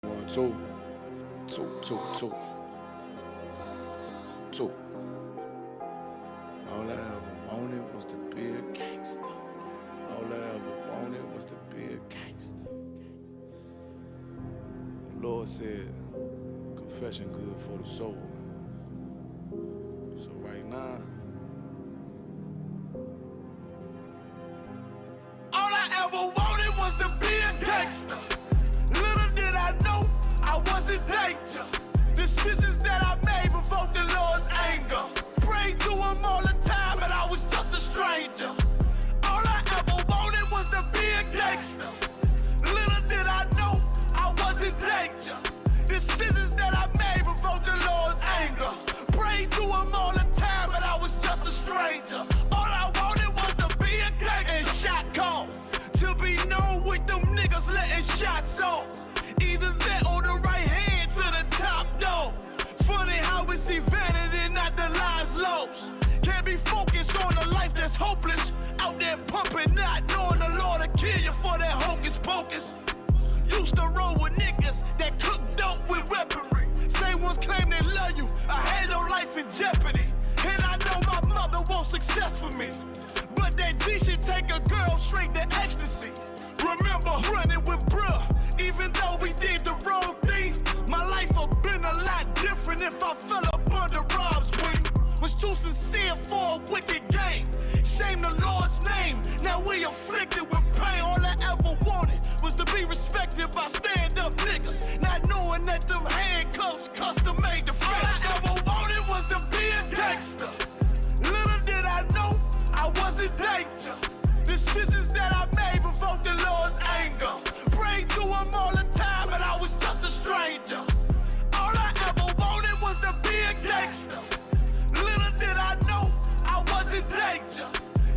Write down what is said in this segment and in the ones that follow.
One, two, two, two, two, two. All I ever wanted was to be a gangster. All I ever wanted was to be a gangster. The Lord said, confession good for the soul. So right now, all I ever wanted was to be a gangster. Little did I know I was in danger. Decisions that I made provoked the Lord's anger. Prayed to him all the time, and I was just a stranger. All I ever wanted was to be a gangster. Little did I know I was in danger. Decisions that I made provoked the Lord's anger. Prayed to him all the time, and I was just a stranger. All I wanted was to be a gangster. And shot call to be known with them niggas letting shots off. Either that or the right hand to the top dog. Funny how we see vanity, not the lives lost. Can't be focused on a life that's hopeless. Out there pumping, not knowing the Lord will kill you for that hocus pocus. Used to roll with niggas that cook dope with weaponry. Same ones claim they love you. I had your life in jeopardy. And I know my mother wants success for me. But that G should take a girl straight to ecstasy. Remember running with bruh, even though we did the wrong thing. My life would've been a lot different if I fell up under Rob's wing. Was too sincere for a wicked game. Shame the Lord's name. Now we afflicted with pain. All I ever wanted was to be respected by stand-up niggas. Not knowing that them handcuffs custom made the face. All I ever wanted was to be a gangster. Little did I know I was in danger. Decisions that I made provoked the Lord's anger. Prayed to him all the time, and I was just a stranger. All I ever wanted was to be a gangster. Little did I know I was in danger.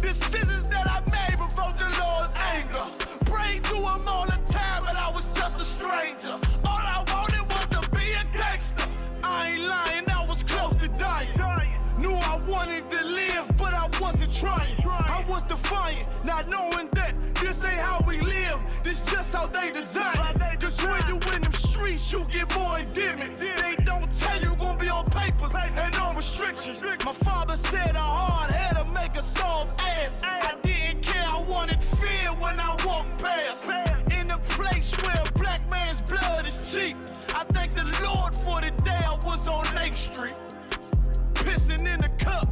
Decisions that I made provoked the Lord's anger. Prayed to him all the time, and I was just a stranger. All I wanted was to be a gangster. I ain't lying, I was close to dying. Knew I wanted to live, but I wasn't trying. I was defiant, not knowing that this ain't how we live. This just how they design it. Cause when you in them streets, you get more endemic. They don't tell you gonna be on papers and on restrictions. My father said a hard head'll make a soft ass. I didn't care, I wanted fear when I walked past. In a place where a black man's blood is cheap. I thank the Lord for the day I was on 8th Street. Pissing in the cup,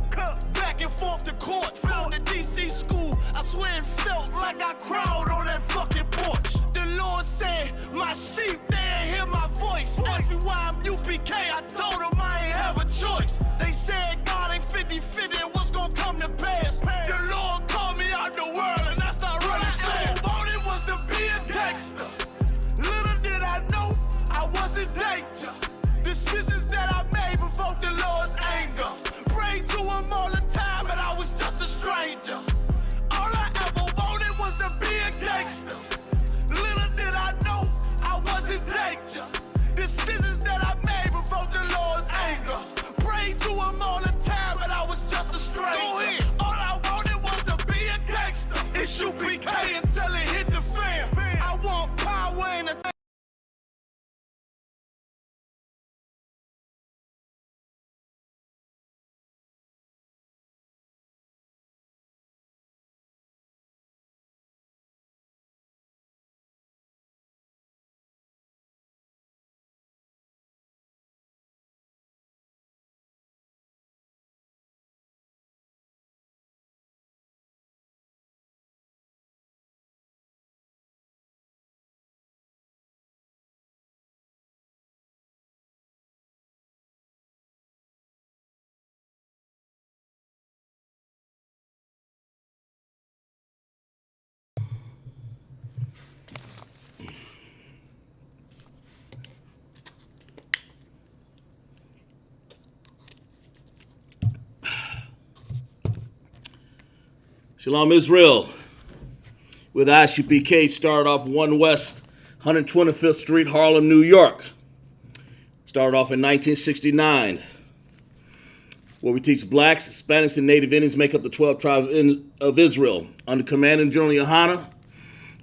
back and forth to court. Found the DC school, I swear it felt like I cried on that fucking porch. The Lord said, my sheep, they ain't hear my voice. Asked me why I'm UPK, I told them I ain't have a choice. They said God ain't 50-50 and what's gonna come to pass. The Lord called me out the world and I started running fast. All I wanted was to be a gangster. Little did I know I was in danger. Decisions that I made provoked the Lord's anger. Prayed to him all the time, and I was just a stranger. All I ever wanted was to be a gangster. Little did I know I was in danger. Decisions that I made provoked the Lord's anger. Prayed to him all the time, and I was just a stranger. Go ahead. All I wanted was to be a gangster. It's UPK until it hit the fan. I want power and a Shalom Israel. With ISUPK, started off 1 West 125th Street, Harlem, New York. Started off in 1969. where we teach blacks, Hispanics, and Native Indians make up the 12 tribes of Israel. Under Commanding General Yohana,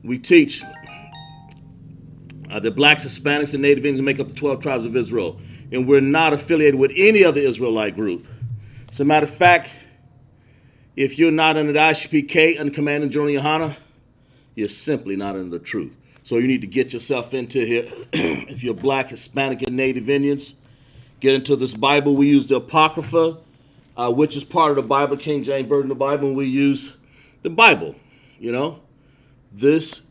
we teach The blacks, Hispanics, and Native Indians make up the 12 tribes of Israel. And we're not affiliated with any other Israelite group. As a matter of fact, if you're not under the ISUPK under Commanding General Yohana, you're simply not under the truth. So you need to get yourself into here. If you're black, Hispanic, and Native Indians, get into this Bible. We use the Apocrypha, which is part of the Bible, King James Version of the Bible, and we use the Bible. You know, this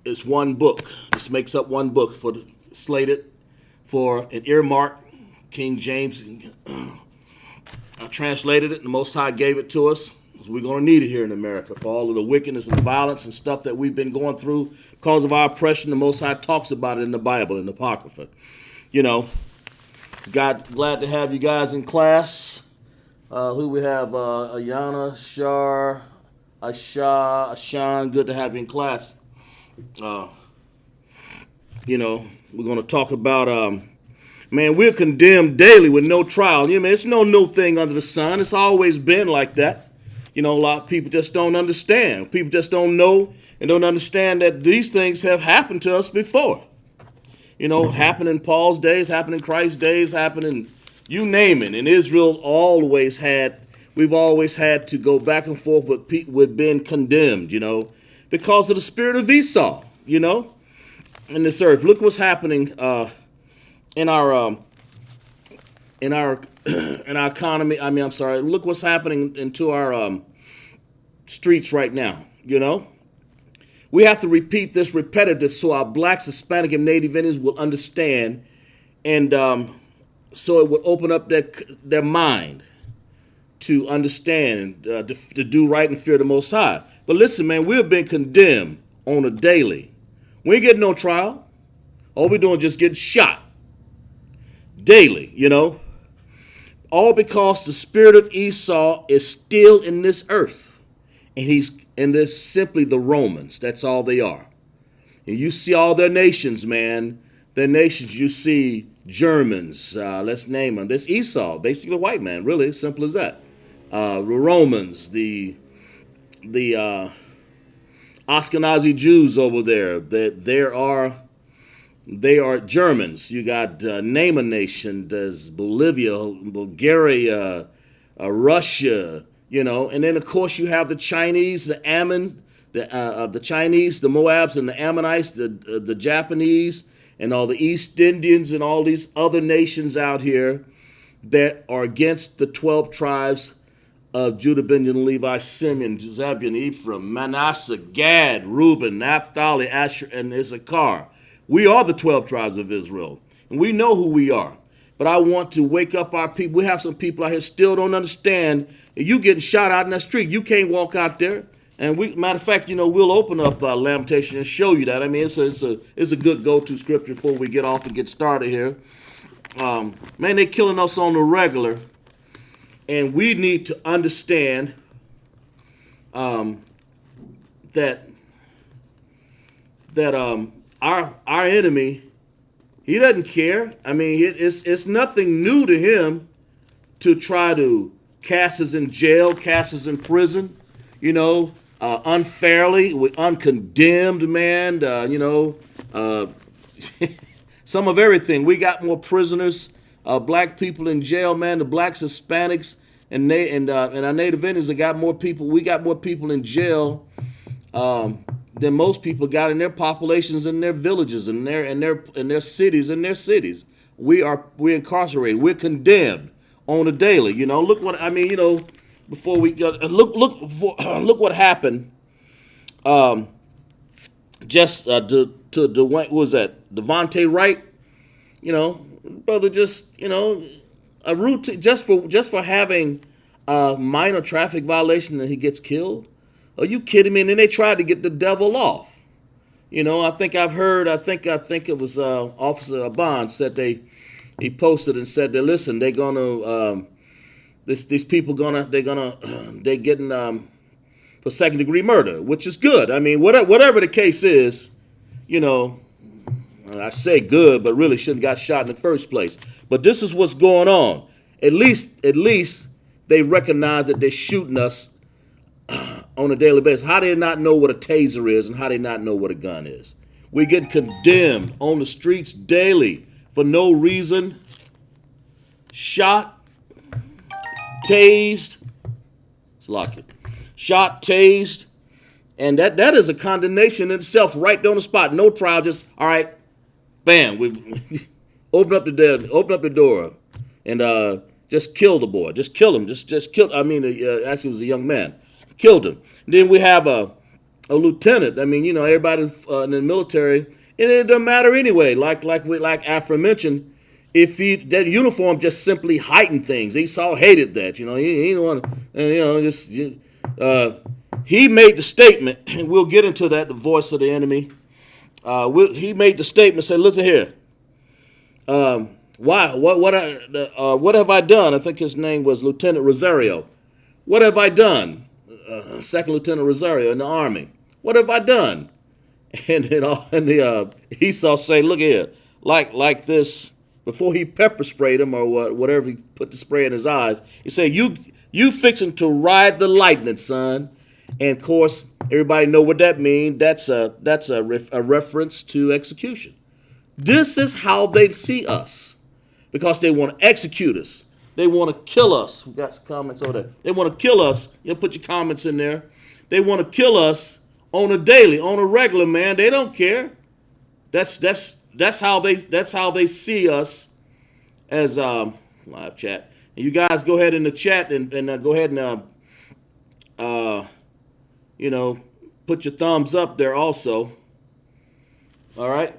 is one book. This makes up one book slated for an earmark. King James translated it, and the Most High gave it to us. So we're going to need it here in America for all of the wickedness and violence and stuff that we've been going through because of our oppression. The Most High talks about it in the Bible, in the Apocrypha. You know, glad to have you guys in class. Who we have? Ayana, Shar, Ashan. Good to have you in class. You know, we're going to talk about, man, we're condemned daily with no trial. You know, it's no new thing under the sun. It's always been like that. You know, a lot of people just don't understand. People just don't know and don't understand that these things have happened to us before. You know, happened in Paul's days, happened in Christ's days, happened in, you name it. And Israel we've always had to go back and forth with being condemned, you know, because of the spirit of Esau, you know, in this earth. Look what's happening in our economy. Look what's happening into our streets right now, you know. We have to repeat this repetitive so our blacks, Hispanic, and Native Indians will understand, and so it will open up their mind to understand, to do right and fear the Most High. But listen, man, we're being condemned on a daily. We ain't getting no trial. All we're doing is just getting shot daily, you know. All because the spirit of Esau is still in this earth. And they're simply the Romans. That's all they are. And you see all their nations, man. Their nations, you see Germans, let's name them. That's Esau, basically a white man, really, simple as that. The Romans, the Ashkenazi Jews over there, they are Germans. You got name a nation, there's Bolivia, Bulgaria, Russia, you know, and then of course you have the Chinese, the Ammon, the Chinese, the Moabs, and the Ammonites, the Japanese, and all the East Indians, and all these other nations out here that are against the 12 tribes of Judah, Benjamin, Levi, Simeon, Zebulun, Ephraim, Manasseh, Gad, Reuben, Naphtali, Asher, and Issachar. We are the 12 tribes of Israel, and we know who we are. But I want to wake up our people. We have some people out here still don't understand. You getting shot out in that street, you can't walk out there. And matter of fact, you know, we'll open up Lamentation and show you that. I mean, it's a good go-to scripture before we get off and get started here. Man, they killing us on the regular. And we need to understand that our enemy, he doesn't care. I mean, it's nothing new to him to try to cast us in jail, cast us in prison, you know, unfairly, uncondemned, man, you know, some of everything. We got more prisoners, black people in jail, man. The blacks, Hispanics, and our Native Indians got more people. We got more people in jail than most people got in their populations, in their villages, in their cities. We're incarcerated. We're condemned on a daily. You know, look what I mean. You know, before we go, look what happened. Just to Dwayne, what was that? Devontae Wright. You know, brother, just, you know, a routine just for having a minor traffic violation and he gets killed. Are you kidding me? And then they tried to get the devil off. You know, I think it was Officer Aban said he posted and said that, listen, they're gonna these people they're getting for second degree murder, which is good. I mean, whatever the case is, you know, I say good, but really shouldn't have got shot in the first place. But this is what's going on. At least they recognize that they're shooting us on a daily basis. How do they not know what a taser is, and how do they not know what a gun is? We get condemned on the streets daily for no reason. Shot, tased, shot, tased, and that is a condemnation in itself, right there on the spot. No trial, just all right, bam, we open up the door, and just kill the boy, just kill him, just kill. I mean, actually, it was a young man, killed him. And then we have a lieutenant. I mean, you know, everybody's in the military, and it doesn't matter anyway. Like aforementioned, if that uniform just simply heightened things. Esau hated that. You know, he didn't want to. You know, just he made the statement, and we'll get into that. The voice of the enemy. He made the statement. Said, "Look at here. Why? What have I done?" I think his name was Lieutenant Rosario. What have I done? Second Lieutenant Rosario in the Army. What have I done? And then Esau say, "Look here, like this." Before he pepper sprayed him or whatever, he put the spray in his eyes. He said, "You fixing to ride the lightning, son." And of course, everybody know what that means. That's a reference to execution. This is how they see us, because they want to execute us. They want to kill us. We got some comments over there. They want to kill us. You put your comments in there. They want to kill us on a daily, on a regular, man. They don't care. That's how they see us as live chat. And you guys go ahead in the chat and go ahead and you know, put your thumbs up there also. All right.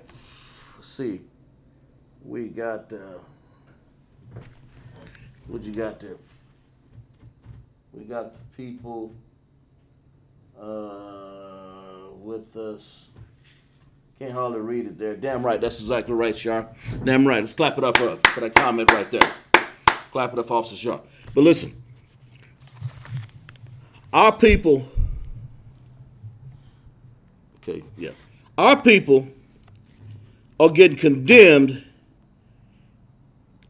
Let's see. We got what you got there? We got people with us. Can't hardly read it there. Damn right, that's exactly right, Sharp. Damn right. Let's clap it up for that comment right there. Clap it up, Officer Sharp. But listen, our people, our people are getting condemned,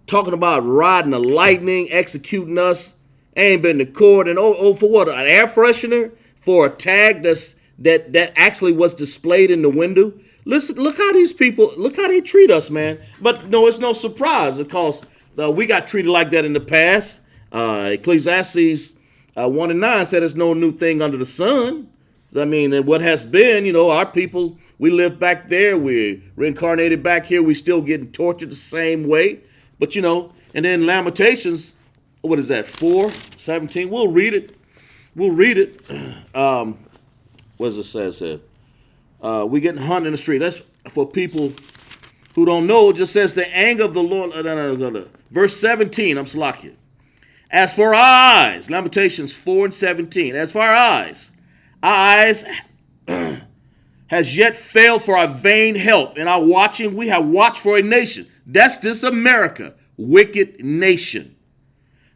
talking about riding the lightning, executing us, ain't been to court, and for what? An air freshener for a tag that actually was displayed in the window. Listen, look how these people, look how they treat us, man. But no, it's no surprise, because we got treated like that in the past. Ecclesiastes 1:9 said there's no new thing under the sun. I mean, and what has been, you know, our people, we live back there, we're reincarnated back here, we still getting tortured the same way. But, you know, and then Lamentations, what is that, 4:17? We'll read it. What does it say? It said, we getting hunted in the street. That's for people who don't know. It just says the anger of the Lord. Verse 17, I'm Salakia. As for our eyes, Lamentations 4:17. As for our eyes has yet failed for our vain help. In our watching, we have watched for a nation. That's this America, wicked nation,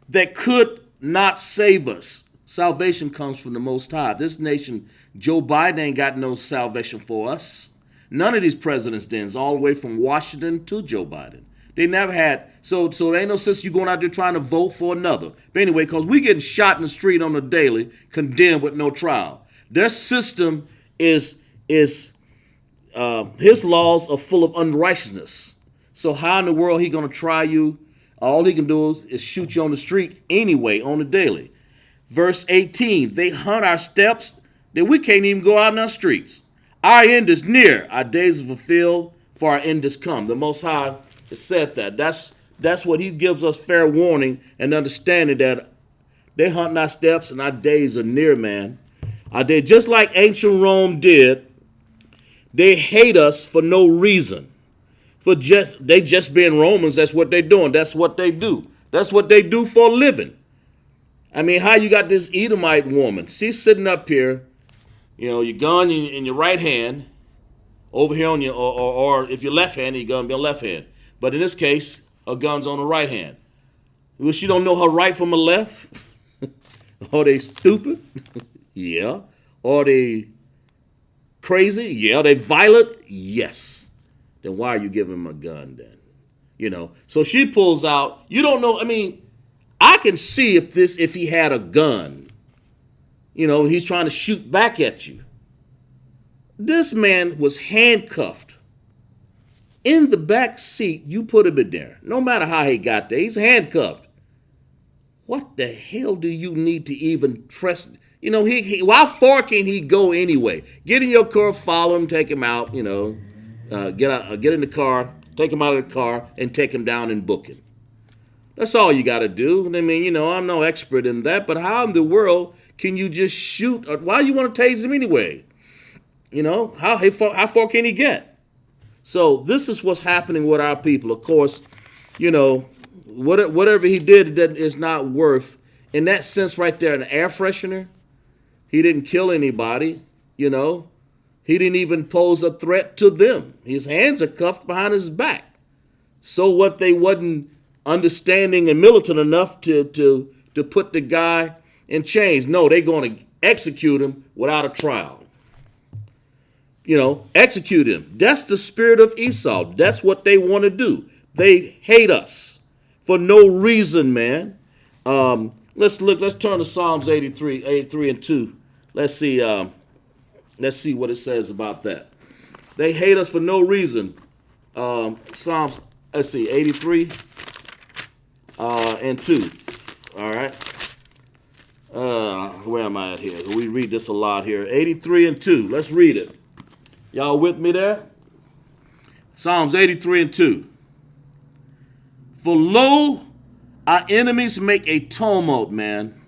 that could not save us. Salvation comes from the Most High. This nation, Joe Biden ain't got no salvation for us. None of these presidents did, all the way from Washington to Joe Biden. They never had, so there ain't no sense you going out there trying to vote for another. But anyway, because we getting shot in the street on a daily, condemned with no trial. Their system is his laws are full of unrighteousness. So how in the world he going to try you? All he can do is shoot you on the street anyway, on the daily. Verse 18, they hunt our steps that we can't even go out in our streets. Our end is near, our days are fulfilled, for our end is come. The Most High has said that. That's what he gives us fair warning and understanding that they hunt our steps and our days are near, man. Our day, just like ancient Rome did, they hate us for no reason. They just being Romans, that's what they're doing. That's what they do. That's what they do for a living. I mean, how you got this Edomite woman? She's sitting up here, you know, your gun in your right hand, over here on your, or if you're left-handed, your gun be on left hand. But in this case, her gun's on the right hand. Well, she don't know her right from her left? Are they stupid? Yeah. Are they crazy? Yeah. Are they violent? Yes. Then why are you giving them a gun then? You know, so she pulls out, you don't know, I mean, I can see if he had a gun, you know, he's trying to shoot back at you. This man was handcuffed in the back seat. You put him in there. No matter how he got there, he's handcuffed. What the hell do you need to even trust? You know, how far can he go anyway? Get in your car, follow him, take him out, you know, get in the car, take him out of the car, and take him down and book him. That's all you got to do. I mean, you know, I'm no expert in that, but how in the world can you just shoot? Why do you want to tase him anyway? You know, how far can he get? So this is what's happening with our people. Of course, you know, whatever he did is not worth, in that sense right there, an air freshener. He didn't kill anybody, you know. He didn't even pose a threat to them. His hands are cuffed behind his back. So what, they wasn't understanding and militant enough to put the guy in chains. No, they're going to execute him without a trial. You know, execute him. That's the spirit of Esau. That's what they want to do. They hate us for no reason, man. Let's turn to Psalms 83 and 2. Let's see what it says about that. They hate us for no reason. Psalms, let's see, 83 and 2. All right. Where am I at here? We read this a lot here. 83 and 2. Let's read it. Y'all with me there? Psalms 83 and 2. For lo, our enemies make a tumult, man.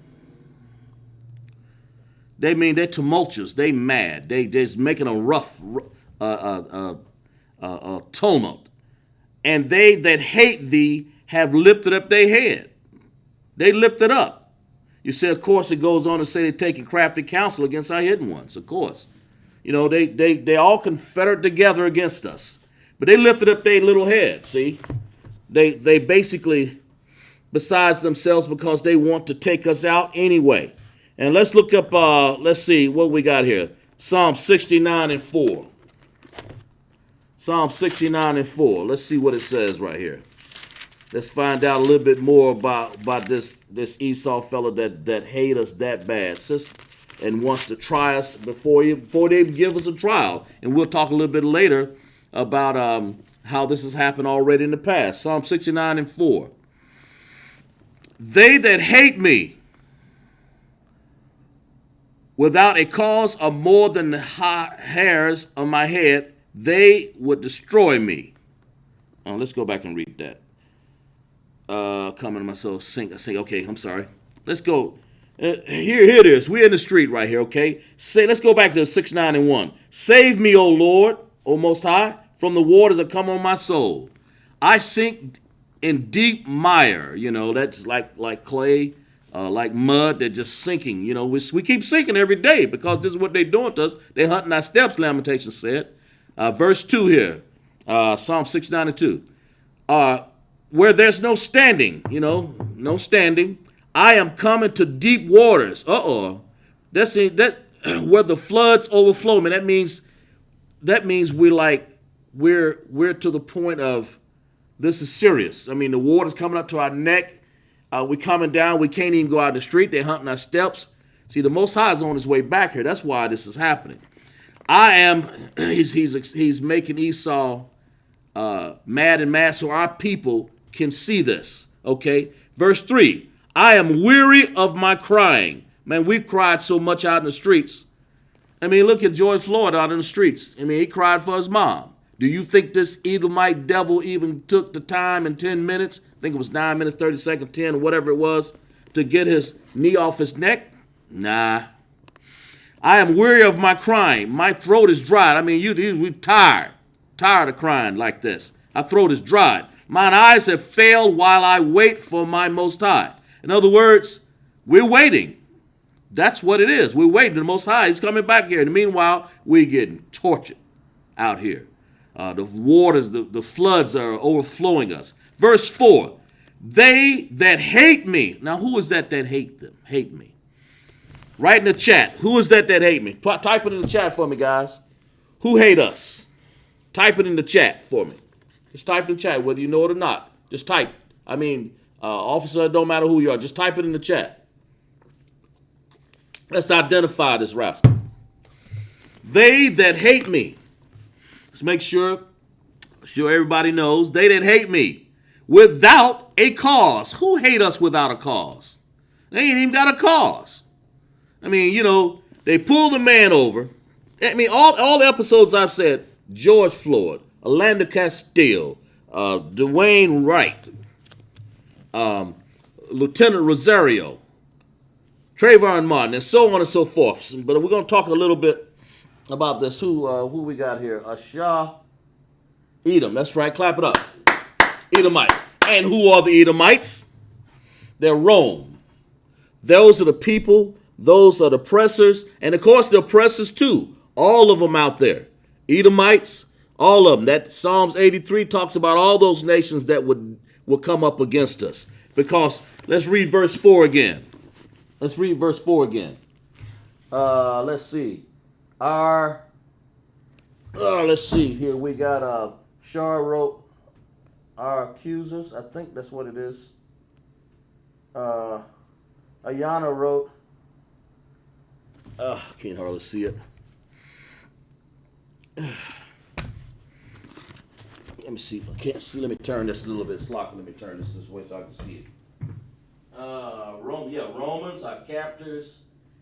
They mean they're tumultuous. They mad. They just making a rough tumult. And they that hate thee have lifted up their head. They lift it up. You see, of course, it goes on to say they're taking crafty counsel against our hidden ones, of course. You know, they all confederate together against us. But they lifted up their little head, see? They basically, besides themselves, because they want to take us out anyway. And let's look up, let's see what we got here. Psalm 69 and 4. Psalm 69 and 4. Let's see what it says right here. Let's find out a little bit more about this Esau fellow that hate us that bad, sis, and wants to try us before they give us a trial. And we'll talk a little bit later about how this has happened already in the past. Psalm 69 and 4. They that hate me without a cause are more than the hairs of my head. They would destroy me. Let's go back and read that. Coming to myself, sing. Okay, I'm sorry. Let's go. Here it is. We're in the street right here, okay? Let's go back to 6, 9, and 1. Save me, O Lord, O Most High, from the waters that come on my soul. I sink in deep mire. You know, that's like clay, like mud. They're just sinking. You know, we keep sinking every day because this is what they're doing to us. They're hunting our steps, Lamentations said. Verse 2 here, Psalm 69 and 2. Where there's no standing, you know, no standing. I am coming to deep waters. That's that where the floods overflow. Man, that means we're to the point of this is serious. I mean, the water's coming up to our neck. We're coming down. We can't even go out in the street. They're hunting our steps. See, the Most High is on his way back here. That's why this is happening. He's making Esau mad and mad so our people can see this. Okay, verse 3. I am weary of my crying. Man, we've cried so much out in the streets. I mean, look at George Floyd out in the streets. I mean, he cried for his mom. Do you think this Edomite devil even took the time in 10 minutes? I think it was 9 minutes, 30 seconds, 10, or whatever it was, to get his knee off his neck? Nah. I am weary of my crying. My throat is dried. I mean, we're tired of crying like this. Our throat is dried. Mine eyes have failed while I wait for my Most High. In other words, we're waiting. That's what it is. We're waiting. The Most High is coming back here. And meanwhile, we're getting tortured out here. The waters, the floods are overflowing us. Verse 4, they that hate me. Now, who is that hate me? Write in the chat. Who is that hate me? Type it in the chat for me, guys. Who hate us? Type it in the chat for me. Just type in the chat, whether you know it or not. Just type. I mean, officer, it don't matter who you are. Just type it in the chat. Let's identify this rascal. They that hate me. Let's make sure everybody knows. They that hate me without a cause. Who hate us without a cause? They ain't even got a cause. I mean, they pulled the man over. I mean, all the episodes I've said, George Floyd, Orlando Castillo, Dwayne Wright, Lieutenant Rosario, Trayvon Martin, and so on and so forth. But we're going to talk a little bit about this. Who we got here? Shah Edom. That's right. Clap it up. Edomites. And who are the Edomites? They're Rome. Those are the people. Those are the oppressors. And, of course, the oppressors, too. All of them out there. Edomites, all of them. That Psalms 83 talks about all those nations that would come up against us. Because let's read verse 4 again. Let's see. Let's see here. We got Shar wrote our accusers. I think that's what it is. Ayana wrote. I can't hardly see it. Let me see. I can't see. Let me turn this a little bit. Sloppy. Let me turn this way so I can see it. Romans, our captors,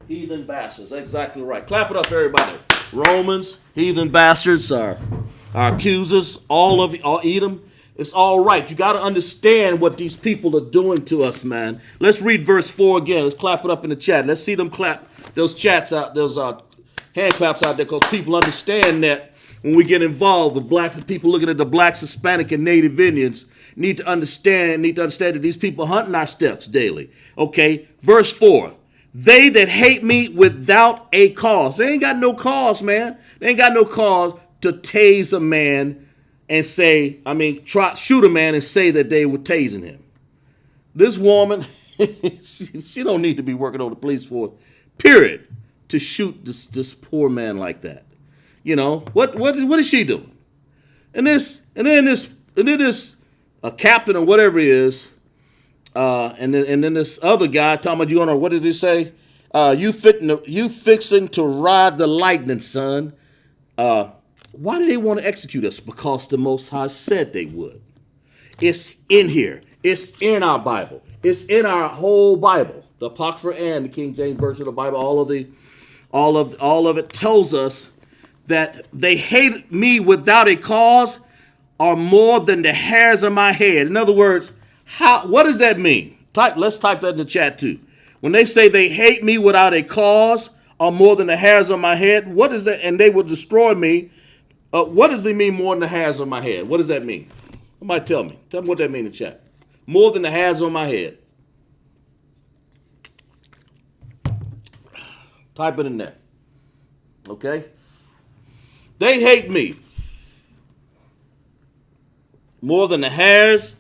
heathen bastards. Exactly right. Clap it up, everybody. Romans, heathen bastards, our accusers, all Edom. It's all right. You got to understand what these people are doing to us, man. Let's read verse 4 again. Let's clap it up in the chat. Let's see them clap those chats out, those hand claps out there, because people understand that when we get involved, the blacks and people looking at the blacks, Hispanic, and Native Indians need to understand that these people hunting our steps daily. Okay, verse 4. They that hate me without a cause. They ain't got no cause, man. They ain't got no cause to tase a man and shoot a man and say that they were tasing him. This woman, she don't need to be working on the police force, period, to shoot this poor man like that. What is she doing? And then this captain or whatever he is, and then this other guy talking about you on. What did he say? You fixing to ride the lightning, son. Why do they want to execute us? Because the Most High said they would. It's in here. It's in our Bible. It's in our whole Bible, the Apocrypha and the King James Version of the Bible. All of it tells us that they hate me without a cause are more than the hairs of my head. In other words, what does that mean? Let's type that in the chat too. When they say they hate me without a cause are more than the hairs of my head, what is that? And they will destroy me. What does it mean more than the hairs of my head? What does that mean? Somebody tell me. Tell me what that means in the chat. More than the hairs on my head. Type it in there. Okay? They hate me more than the hairs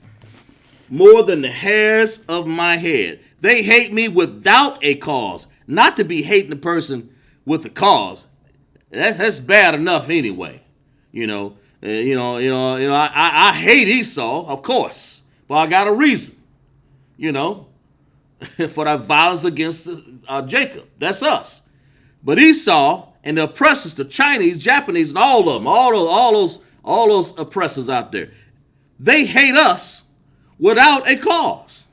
of my head. They hate me without a cause. Not to be hating a person with a cause. That's bad enough anyway. I hate Esau, of course, but I got a reason. For that violence against Jacob. That's us. But Esau and the oppressors, the Chinese, Japanese, and all of them, all those oppressors out there, they hate us without a cause.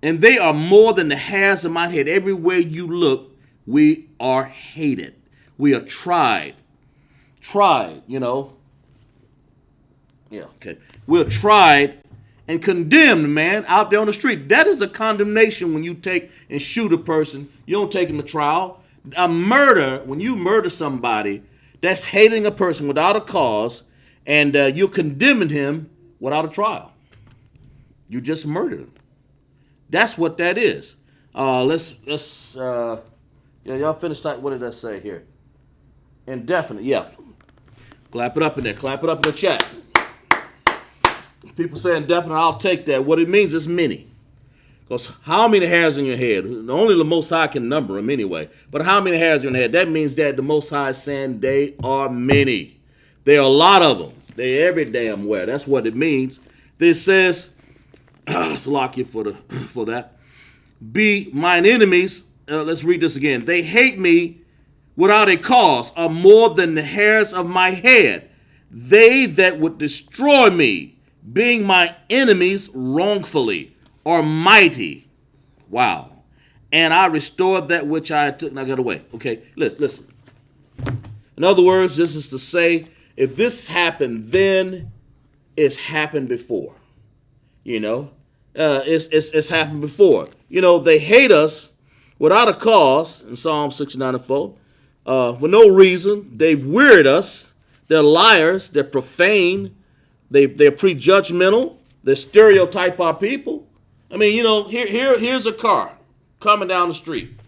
And they are more than the hairs of my head. Everywhere you look, we are hated. We are tried, Yeah, okay. We're tried and condemned, man, out there on the street. That is a condemnation when you take and shoot a person. You don't take them to trial. A murder, when you murder somebody, that's hating a person without a cause, and you're condemning him without a trial. You just murdered him. That's what that is. Y'all finish type. What did that say here? Indefinite, yeah. Clap it up in there. Clap it up in the chat. People say indefinite, I'll take that. What it means is many. Because how many hairs in your head? Only the Most High can number them anyway. But how many hairs in your head? That means that the Most High is saying they are many. There are a lot of them. They're every damn where. That's what it means. This says, let's lock you for that. Be mine enemies. Let's read this again. They hate me without a cause are more than the hairs of my head. They that would destroy me, being my enemies wrongfully, are mighty. Wow. And I restored that which I took and I got away. Okay, listen. In other words, this is to say, if this happened then, it's happened before. You know, it's happened before. You know, they hate us without a cause in Psalm 69 and 4. For no reason. They've wearied us. They're liars. They're profane. They're prejudgmental. They stereotype our people. I mean, you know, here's a car coming down the street.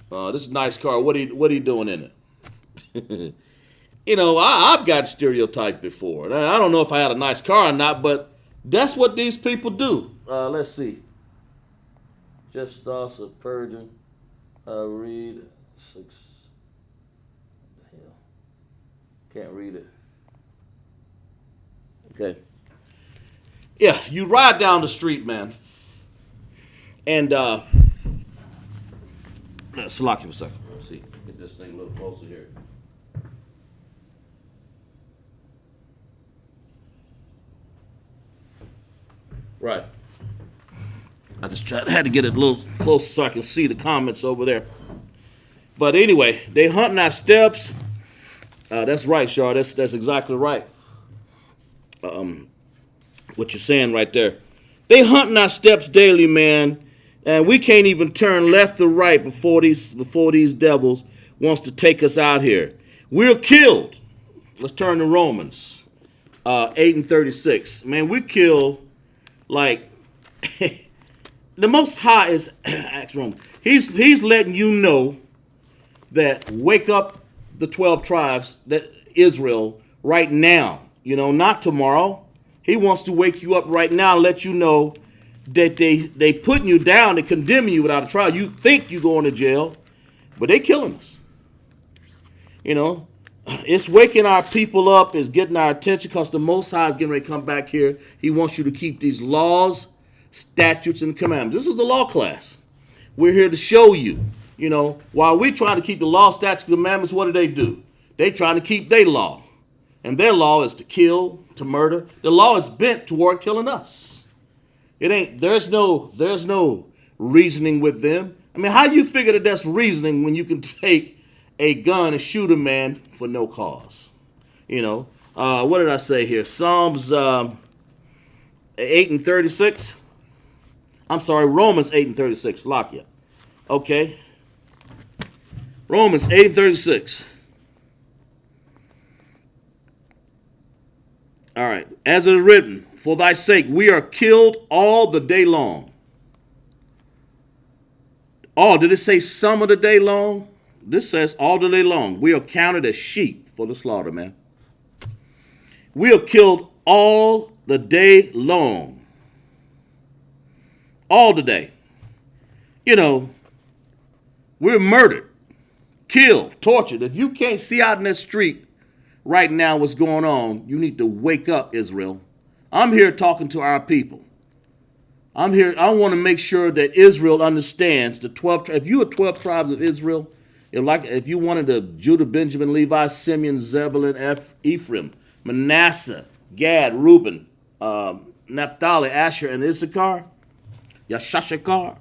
This is a nice car. What are you doing in it? You know, I've got stereotyped before. I don't know if I had a nice car or not, but that's what these people do. Let's see. Just thoughts of purging. Read 6. Hell, can't read it. Okay. Yeah, you ride down the street, man. And let's lock you for a second. Let's see. Get this thing a little closer here. Right. I just had to get it a little closer so I can see the comments over there. But anyway, they hunting our steps. That's right, Shar. That's exactly right. What you're saying right there. They hunting our steps daily, man, and we can't even turn left or right before these devils wants to take us out here. We're killed. Let's turn to Romans 8 and 36. Man, we kill like the Most High is He's letting you know that wake up the 12 tribes that Israel right now. You know, not tomorrow. He wants to wake you up right now and let you know that they putting you down, they condemning you without a trial. You think you're going to jail, but they killing us. You know, it's waking our people up, it's getting our attention because the Most High is getting ready to come back here. He wants you to keep these laws, statutes, and commandments. This is the law class. We're here to show you, you know, while we're trying to keep the law, statutes, and commandments, what do? They trying to keep their law. And their law is to kill, to murder. The law is bent toward killing us. There's no reasoning with them. I mean, how do you figure that that's reasoning when you can take a gun and shoot a man for no cause? You know, what did I say here? Psalms 8 and 36. I'm sorry, Romans 8 and 36. Lock you. Okay. Romans 8 and 36. All right. As it is written, for thy sake we are killed all the day long. Oh, did it say some of the day long? This says all the day long. We are counted as sheep for the slaughter, man. We are killed all the day long. All the day. You know, we're murdered, killed, tortured. If you can't see out in the street right now what's going on, you need to wake up, Israel. I'm here talking to our people. I'm here. I want to make sure that Israel understands the 12. If you are 12 tribes of Israel, if you wanted to Judah, Benjamin, Levi, Simeon, Zebulun, Ephraim, Manasseh, Gad, Reuben, Naphtali, Asher, and Issachar, Yashashakar.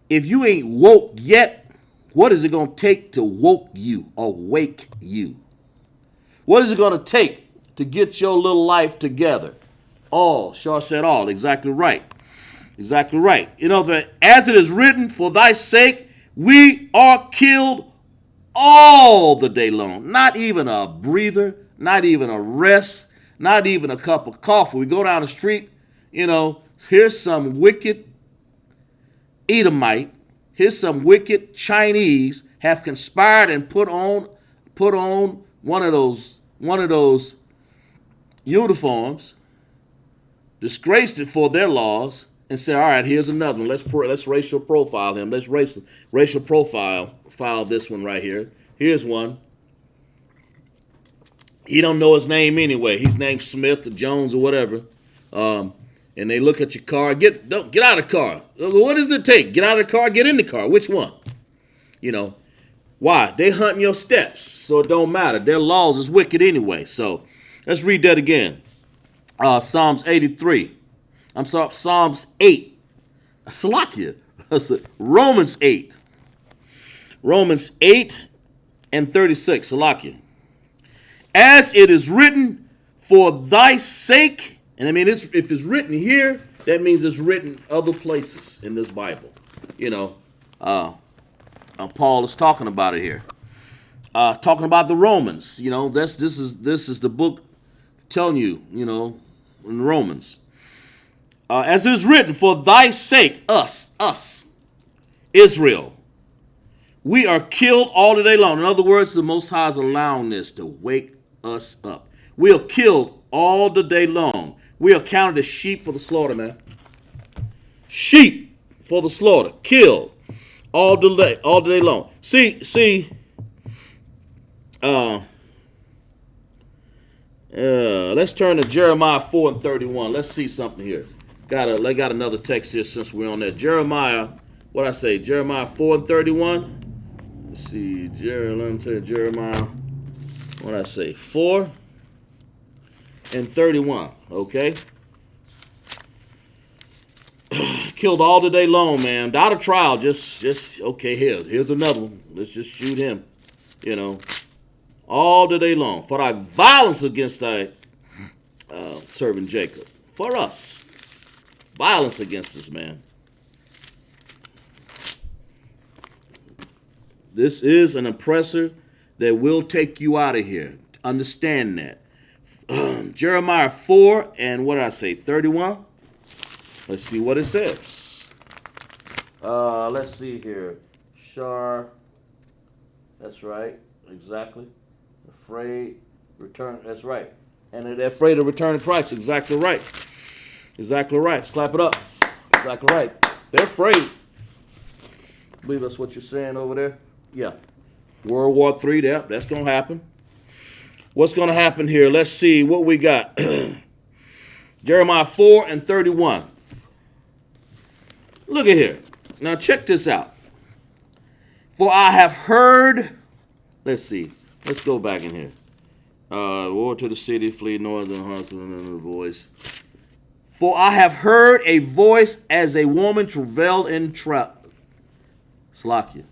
If you ain't woke yet, what is it going to take to woke you or wake you? What is it going to take to get your little life together? All, Shar said all, exactly right. Exactly right. You know, that as it is written, for thy sake, we are killed all the day long. Not even a breather, not even a rest, not even a cup of coffee. We go down the street, you know, here's some wicked Edomite, here's some wicked Chinese have conspired and put on one of those uniforms, disgraced it for their laws, and say, all right, here's another one. Let's racial profile him. Let's racial profile this one right here. Here's one. He don't know his name anyway. He's named Smith or Jones or whatever. And they look at your car. Get out of the car. What does it take? Get out of the car. Get in the car. Which one? You know, Why? They hunting your steps, so it don't matter. Their laws is wicked anyway. So let's read that again. Psalms 83. I'm sorry, Psalms 8. Salakia. Romans 8. Romans 8 and 36. Salakia. As it is written, for thy sake, and I mean, if it's written here, that means it's written other places in this Bible. You know, Paul is talking about it here. Talking about the Romans. You know, this is the book telling you, you know, in Romans. As it is written, for thy sake, us, Israel, we are killed all the day long. In other words, the Most High is allowing this to wake us up. We are killed all the day long. We are counted as sheep for the slaughter, man. Sheep for the slaughter, killed all the day long. See. Let's turn to Jeremiah 4 and 31. Let's see something here. Got another text here since we're on that. Jeremiah, what I say? Jeremiah 4 and 31. Let's see. Let me tell you, Jeremiah, what I say? 4 and 31. Okay. Killed all the day long, man. Without a trial, just okay. Here's another one. Let's just shoot him. You know, all the day long for thy violence against thy servant Jacob. For us, violence against us, man. This is an oppressor that will take you out of here. Understand that. Jeremiah 4 and what did I say? 31. Let's see what it says. Let's see here. Shar. That's right. Exactly. Afraid. Return. That's right. And they're afraid of returning Christ. Exactly right. Exactly right. Clap it up. Exactly right. They're afraid. I believe that's what you're saying over there. Yeah. World War III. Yep, that's going to happen. What's going to happen here? Let's see what we got. Jeremiah 4 and 31. Look at here. Now check this out. For I have heard, let's see. Let's go back in here. War to the city, flee north and hustling and the voice. For I have heard a voice as a woman travailed in Slakia.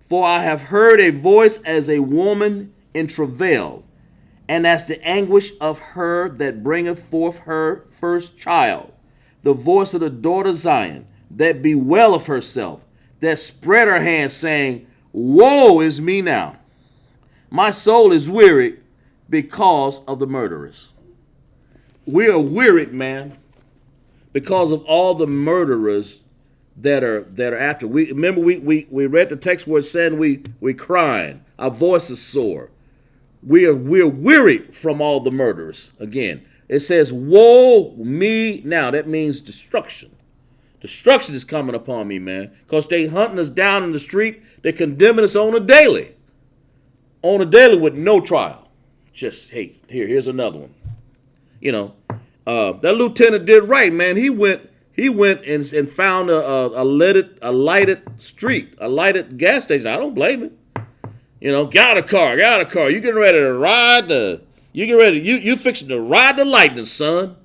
For I have heard a voice as a woman in travail, and as the anguish of her that bringeth forth her first child, the voice of the daughter Zion, that bewaileth herself, that spread her hands, saying, woe is me now. My soul is wearied because of the murderers. We are wearied, man, because of all the murderers that are after. We remember we read the text where it said we crying, our voices sore. We're wearied from all the murderers. Again, it says, woe me now. That means destruction. Destruction is coming upon me, man, because they hunting us down in the street. They condemning us on a daily with no trial. Just, hey, here's another one. You know, that lieutenant did right, man. He went and found a lighted gas station. I don't blame him. You know, got a car. You getting ready to ride you fixing to ride the lightning, son.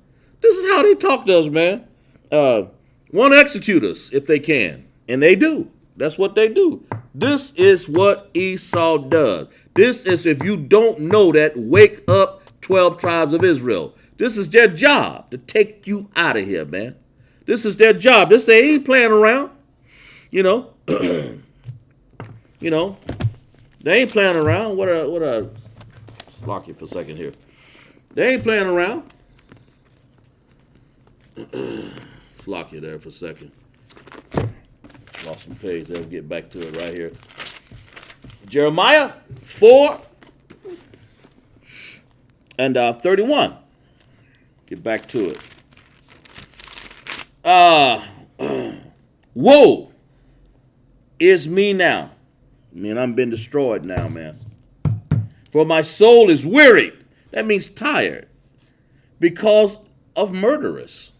This is how they talk to us, man. Want to execute us if they can. And they do. That's what they do. This is what Esau does. This is, if you don't know that, wake up 12 tribes of Israel. This is their job to take you out of here, man. This is their job. They ain't playing around. You know. You know. They ain't playing around. Lock you for a second here. They ain't playing around. Let's lock you there for a second. Lost some page there. We'll get back to it right here. Jeremiah 4 and 31. Get back to it. Woe is me now. I mean, I'm been destroyed now, man. For my soul is wearied. That means tired. Because of murderers.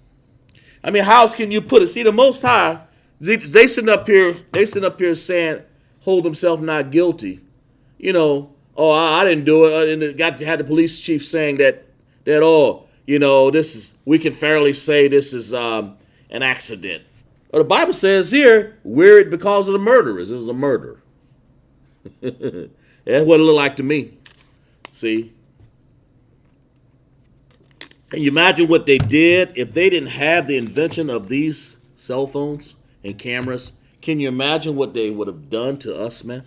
I mean, how else can you put it? See, the Most High, they sitting up here saying, hold himself not guilty. You know, oh, I didn't do it. And it had the police chief saying that oh, you know, we can fairly say this is an accident. Well, the Bible says here, weird because of the murderers. It was a murder. That's what it looked like to me. See? Can you imagine what they did if they didn't have the invention of these cell phones and cameras? Can you imagine what they would have done to us, man?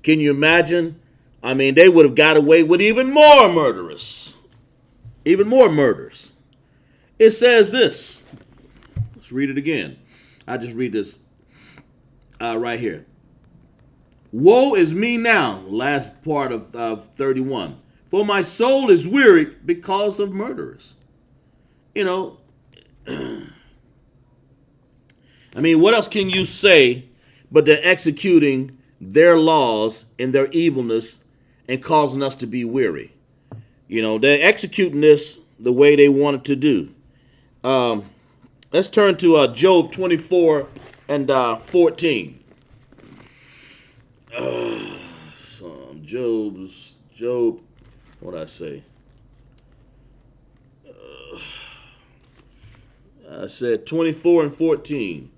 Can you imagine? I mean, they would have got away with even more murderers. Even more murders. It says this. Let's read it again. I just read this right here. Woe is me now, last part of 31. For my soul is wearied because of murderers. You know, I mean, what else can you say but they're executing their laws and their evilness and causing us to be weary? You know, they're executing this the way they wanted to do. Let's turn to Job 24 and 14. Job, what did I say? I said 24 and 14.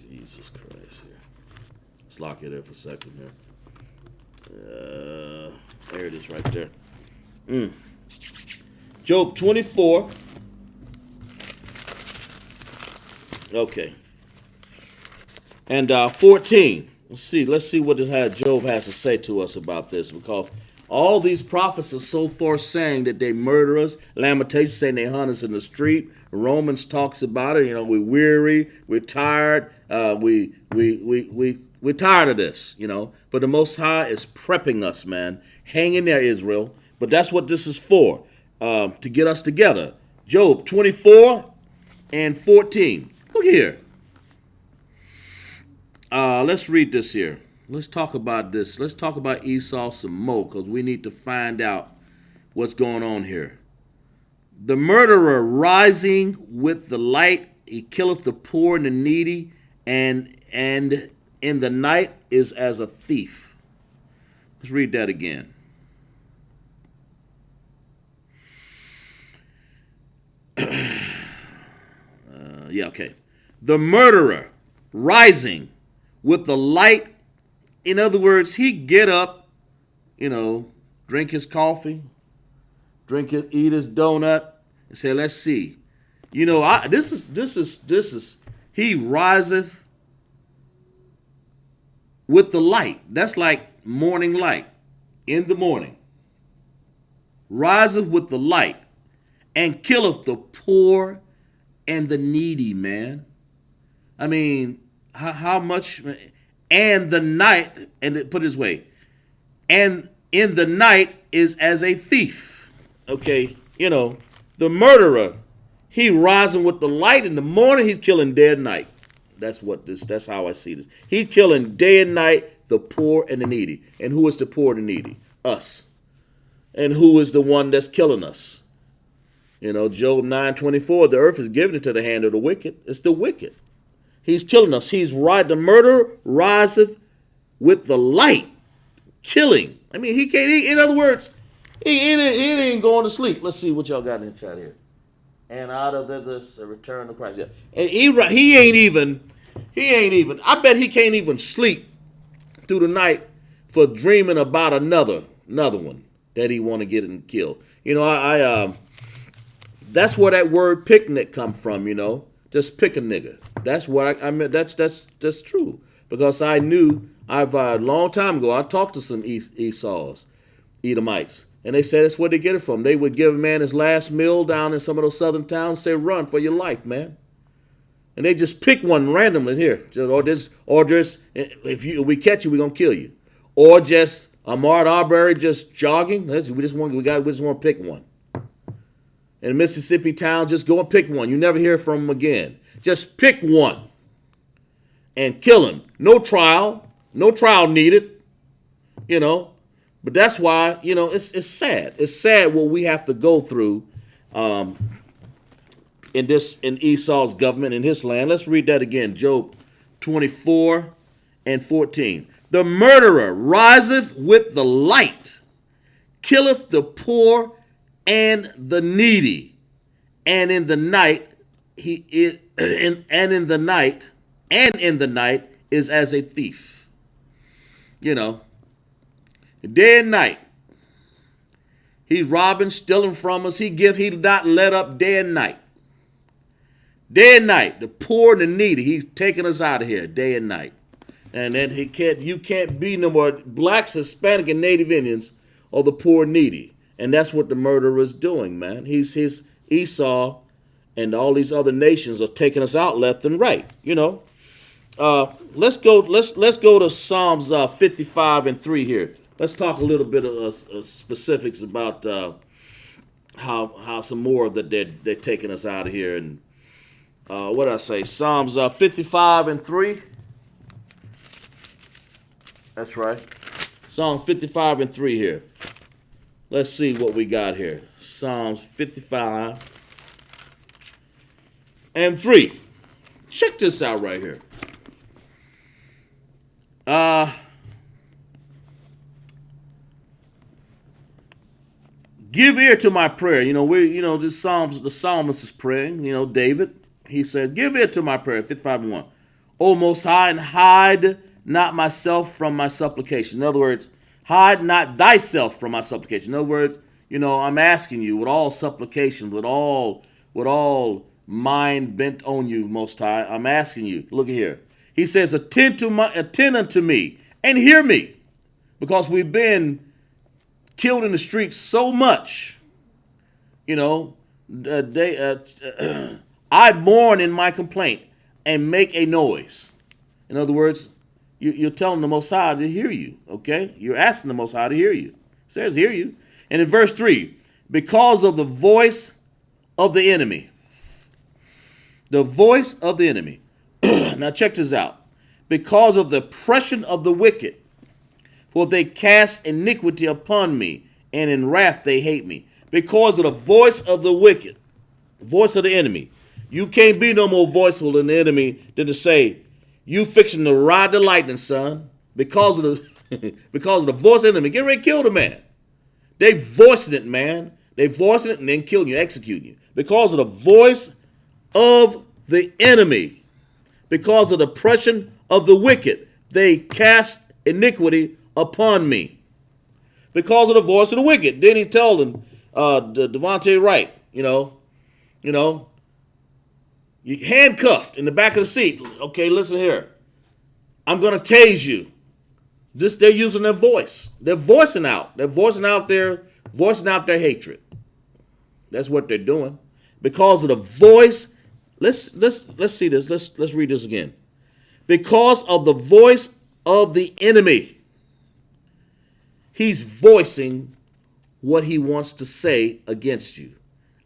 Jesus Christ here. Let's lock it there for a second here. There it is right there. Job 24. Okay. And 14. Let's see what Job has to say to us about this, because all these prophets are so far saying that they murder us. Lamentations saying they hunt us in the street. Romans talks about it. You know, we're weary, we're tired, we're tired of this, you know. But the Most High is prepping us, man. Hang in there, Israel. But that's what this is for, to get us together. Job 24 and 14. Look here. Let's read this here. Let's talk about this. Let's talk about Esau some more, because we need to find out what's going on here. The murderer rising with the light, he killeth the poor and the needy, and in the night is as a thief. Let's read that again. Okay. The murderer rising with the light. In other words, he get up, you know, drink his coffee, eat his donut, and say, let's see. You know, this is, he riseth with the light. That's like morning light in the morning. Riseth with the light and killeth the poor and the needy, man. I mean, how much... And the night, and put it this way, and in the night is as a thief. Okay, you know, the murderer, he rising with the light in the morning, he's killing day and night. That's how I see this. He's killing day and night the poor and the needy. And who is the poor and the needy? Us. And who is the one that's killing us? You know, Job 9:24, the earth is given into the hand of the wicked. It's the wicked. He's killing us. The murderer riseth with the light, killing. I mean, he can't, in other words, he ain't going to sleep. Let's see what y'all got in the chat here. And out of this, a return to Christ. Yeah. And he ain't even, I bet he can't even sleep through the night for dreaming about another one that he want to get and kill. You know, that's where that word picnic come from, you know. Just pick a nigga. That's what I mean. That's true, because I knew a long time ago. I talked to some Esau's, Edomites, and they said that's where they get it from. They would give a man his last meal down in some of those southern towns. Say, run for your life, man. And they just pick one randomly here, or just if we catch you, we're gonna kill you, or just Ahmaud Arbery just jogging. We just want to pick one. In a Mississippi town, just go and pick one. You never hear from him again. Just pick one and kill him. No trial needed, you know. But that's why, it's sad. It's sad what we have to go through in Esau's government in his land. Let's read that again. Job 24 and 14. The murderer riseth with the light, killeth the poor and the needy, and in the night in the night is as a thief. Day and night. He's robbing, stealing from us. He not let up day and night. Day and night, the poor and the needy, he's taking us out of here day and night. And then you can't be no more blacks, Hispanic, and Native Indians or the poor and needy. And that's what the murderer is doing, man. His Esau and all these other nations are taking us out left and right. Let's go to Psalms 55 and 3 here. Let's talk a little bit of specifics about how some more that they're taking us out of here. And what did I say? Psalms 55 and 3. That's right. Psalms 55 and 3 here. Let's see what we got here. Psalms 55 and 3. Check this out right here. Give ear to my prayer. This Psalms, the psalmist is praying, David. He says, give ear to my prayer, 55 and 1. O Most High, and hide not myself from my supplication. In other words, hide not thyself from my supplication. In other words, I'm asking you with all supplication, with all mind bent on you, Most High. I'm asking you. Look at here. He says, attend unto me and hear me, because we've been killed in the streets so much. I mourn in my complaint and make a noise. In other words, you're telling the Most High to hear you, okay? You're asking the Most High to hear you. It says hear you. And in verse 3, because of the voice of the enemy. The voice of the enemy. Now check this out. Because of the oppression of the wicked, for they cast iniquity upon me, and in wrath they hate me. Because of the voice of the wicked, voice of the enemy. You can't be no more voiceful than the enemy than to say, you fixing to ride the lightning, son. Because of the voice of the enemy. Get ready to kill the man. They voicing it, man. They voicing it and then killing you, executing you. Because of the voice of the enemy. Because of the oppression of the wicked, they cast iniquity upon me. Because of the voice of the wicked. Then he told him, Devontae Wright, you handcuffed in the back of the seat. Okay, listen here. I'm going to tase you. They're using their voice. They're voicing out. They're voicing out their hatred. That's what they're doing. Because of the voice. Let's see this. Let's read this again. Because of the voice of the enemy. He's voicing what he wants to say against you.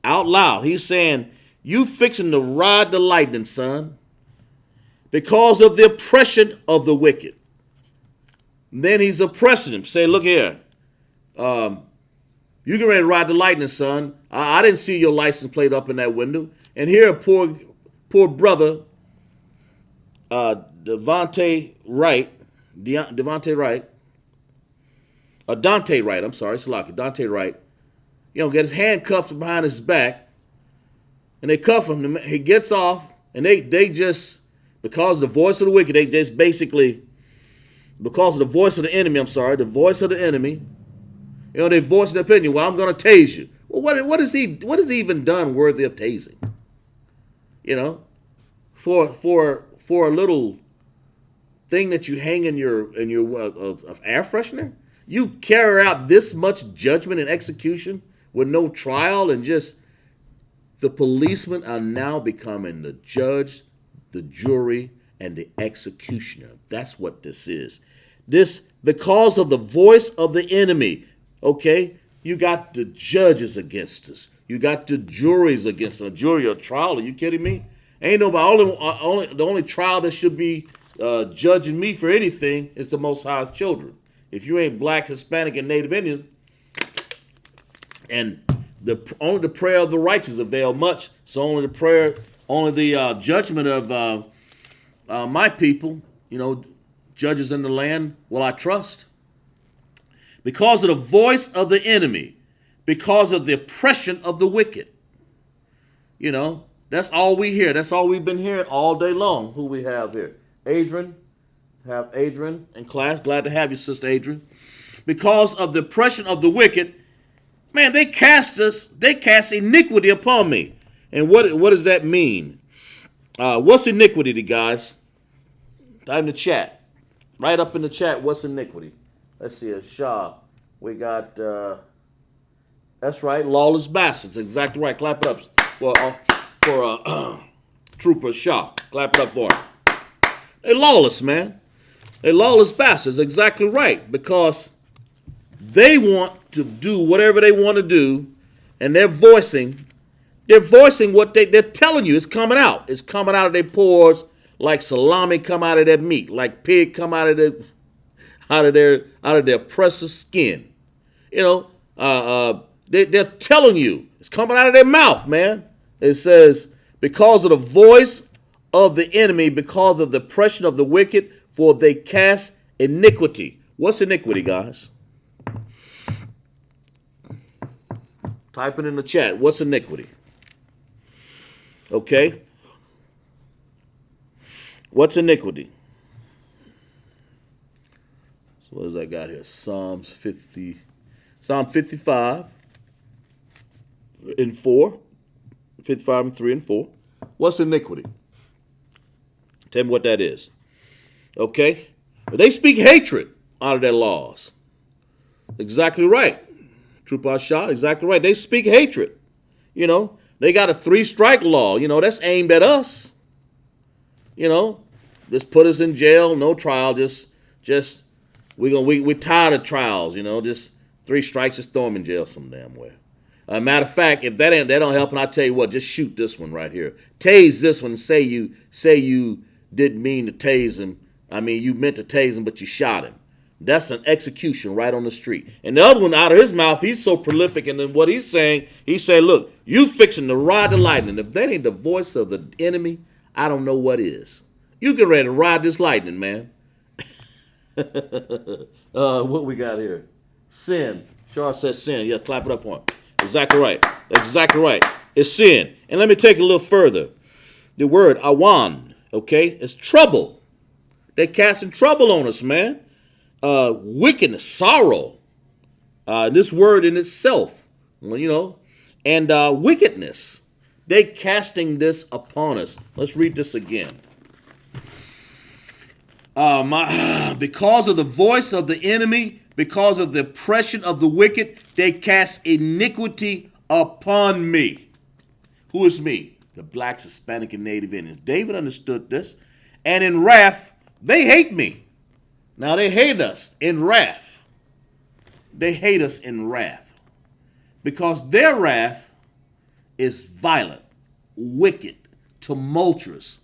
Out loud. He's saying, you fixing to ride the lightning, son. Because of the oppression of the wicked. Then he's oppressing him. Say, look here. You get ready to ride the lightning, son. I didn't see your license plate up in that window. And here, poor brother, Dante Wright, Dante Wright, get his handcuffed behind his back, and they cuff him. He gets off, and they just, because of the voice of the wicked, they just basically, because of the voice of the enemy, the voice of the enemy, they voice their opinion. Well, I'm going to tase you. Well, what has he even done worthy of tasing? For a little thing that you hang in your air freshener, you carry out this much judgment and execution with no trial, and just the policemen are now becoming the judge, the jury, and the executioner. That's what this is. This because of the voice of the enemy. Okay, you got the judges against us. You got the juries against us. A jury or trial? Are you kidding me? Ain't nobody. The only trial that should be judging me for anything is the Most High's children. If you ain't black, Hispanic, and Native Indian, and only the prayer of the righteous avail much. So only the judgment of my people, judges in the land, will I trust. Because of the voice of the enemy, because of the oppression of the wicked. That's all we hear. That's all we've been hearing all day long. Who we have here? Adrian. Have Adrian in class. Glad to have you, Sister Adrian. Because of the oppression of the wicked, man, they cast iniquity upon me. And what does that mean? What's iniquity, guys? Type in the chat. Right up in the chat, what's iniquity? Let's see, Shah. We got, that's right, lawless bastards. Exactly right. Clap it up for Trooper Shah. Clap it up for him. They're lawless, man. They're lawless bastards. Exactly right. Because they want to do whatever they want to do, and they're voicing what they're telling you. It's coming out. It's coming out of their pores like salami come out of their meat, like pig come out of their oppressor's skin. They're telling you. It's coming out of their mouth, man. It says, because of the voice of the enemy, because of the oppression of the wicked, for they cast iniquity. What's iniquity, guys? Type it in the chat. What's iniquity? Okay. What's iniquity? So what does I got here? Psalm 55 and 4. 55 and 3 and 4. What's iniquity? Tell me what that is. Okay? But they speak hatred out of their laws. Exactly right. Trooper Shah, exactly right. They speak hatred. They got a 3-strike law. That's aimed at us. Just put us in jail, no trial. We're tired of trials. Just 3 strikes, just throw them in jail some damn way. Matter of fact, if that don't help, and I tell you what, just shoot this one right here. Tase this one. Say you didn't mean to tase him. I mean, you meant to tase him, but you shot him. That's an execution right on the street. And the other one, out of his mouth, he's so prolific, and then what he's saying, look, you fixing to ride the lightning. If that ain't the voice of the enemy, I don't know what is. You get ready to ride this lightning, man. What we got here? Sin. Charles says sin. Yeah, clap it up for him. Exactly right. Exactly right. It's sin. And let me take it a little further. The word awan, okay, is trouble. They casting trouble on us, man. Wickedness, sorrow. This word in itself, and wickedness. They casting this upon us. Let's read this again. Because of the voice of the enemy, because of the oppression of the wicked, they cast iniquity upon me. Who is me? The blacks, Hispanic, and Native Indians. David understood this. And in wrath, they hate me. Now they hate us in wrath. They hate us in wrath. Because their wrath is violent, wicked, tumultuous.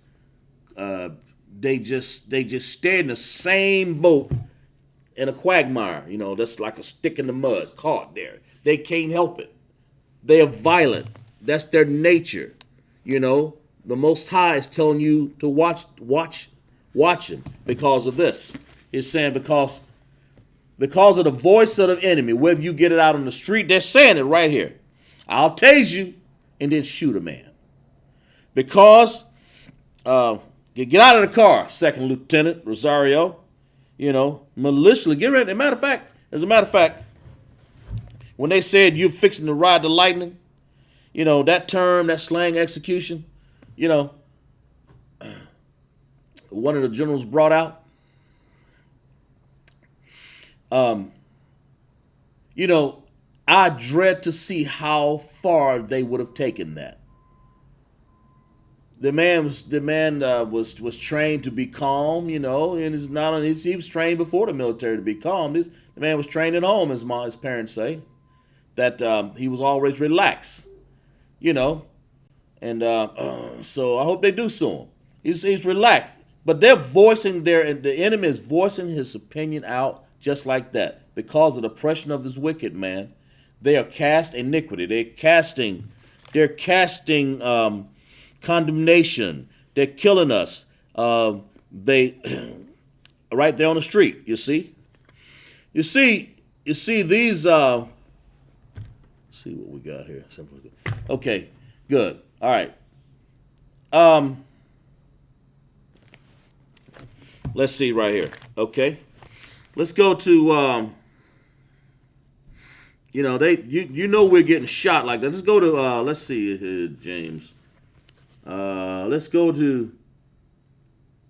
They just stay in the same boat in a quagmire, that's like a stick in the mud, caught there. They can't help it. They are violent. That's their nature. The Most High is telling you to watch him because of this. He's saying because of the voice of the enemy, whether you get it out on the street, they're saying it right here. I'll tase you and then shoot a man. Because get out of the car, Second Lieutenant Rosario. Maliciously get ready. As a matter of fact, when they said you're fixing to ride the lightning, that term, that slang execution, one of the generals brought out. I dread to see how far they would have taken that. The man was trained to be calm, and he was trained before the military to be calm. The man was trained at home, as his parents say, that he was always relaxed, and so I hope they do sue him. He's relaxed, but they're the enemy is voicing his opinion out just like that. Because of the oppression of this wicked man, they are cast iniquity. They're casting condemnation. They're killing us. They right there on the street. You see these. See what we got here. Okay, good. All right. Let's see right here. Okay, let's go to. We're getting shot like that. Let's go to. Let's see here, James. Let's go to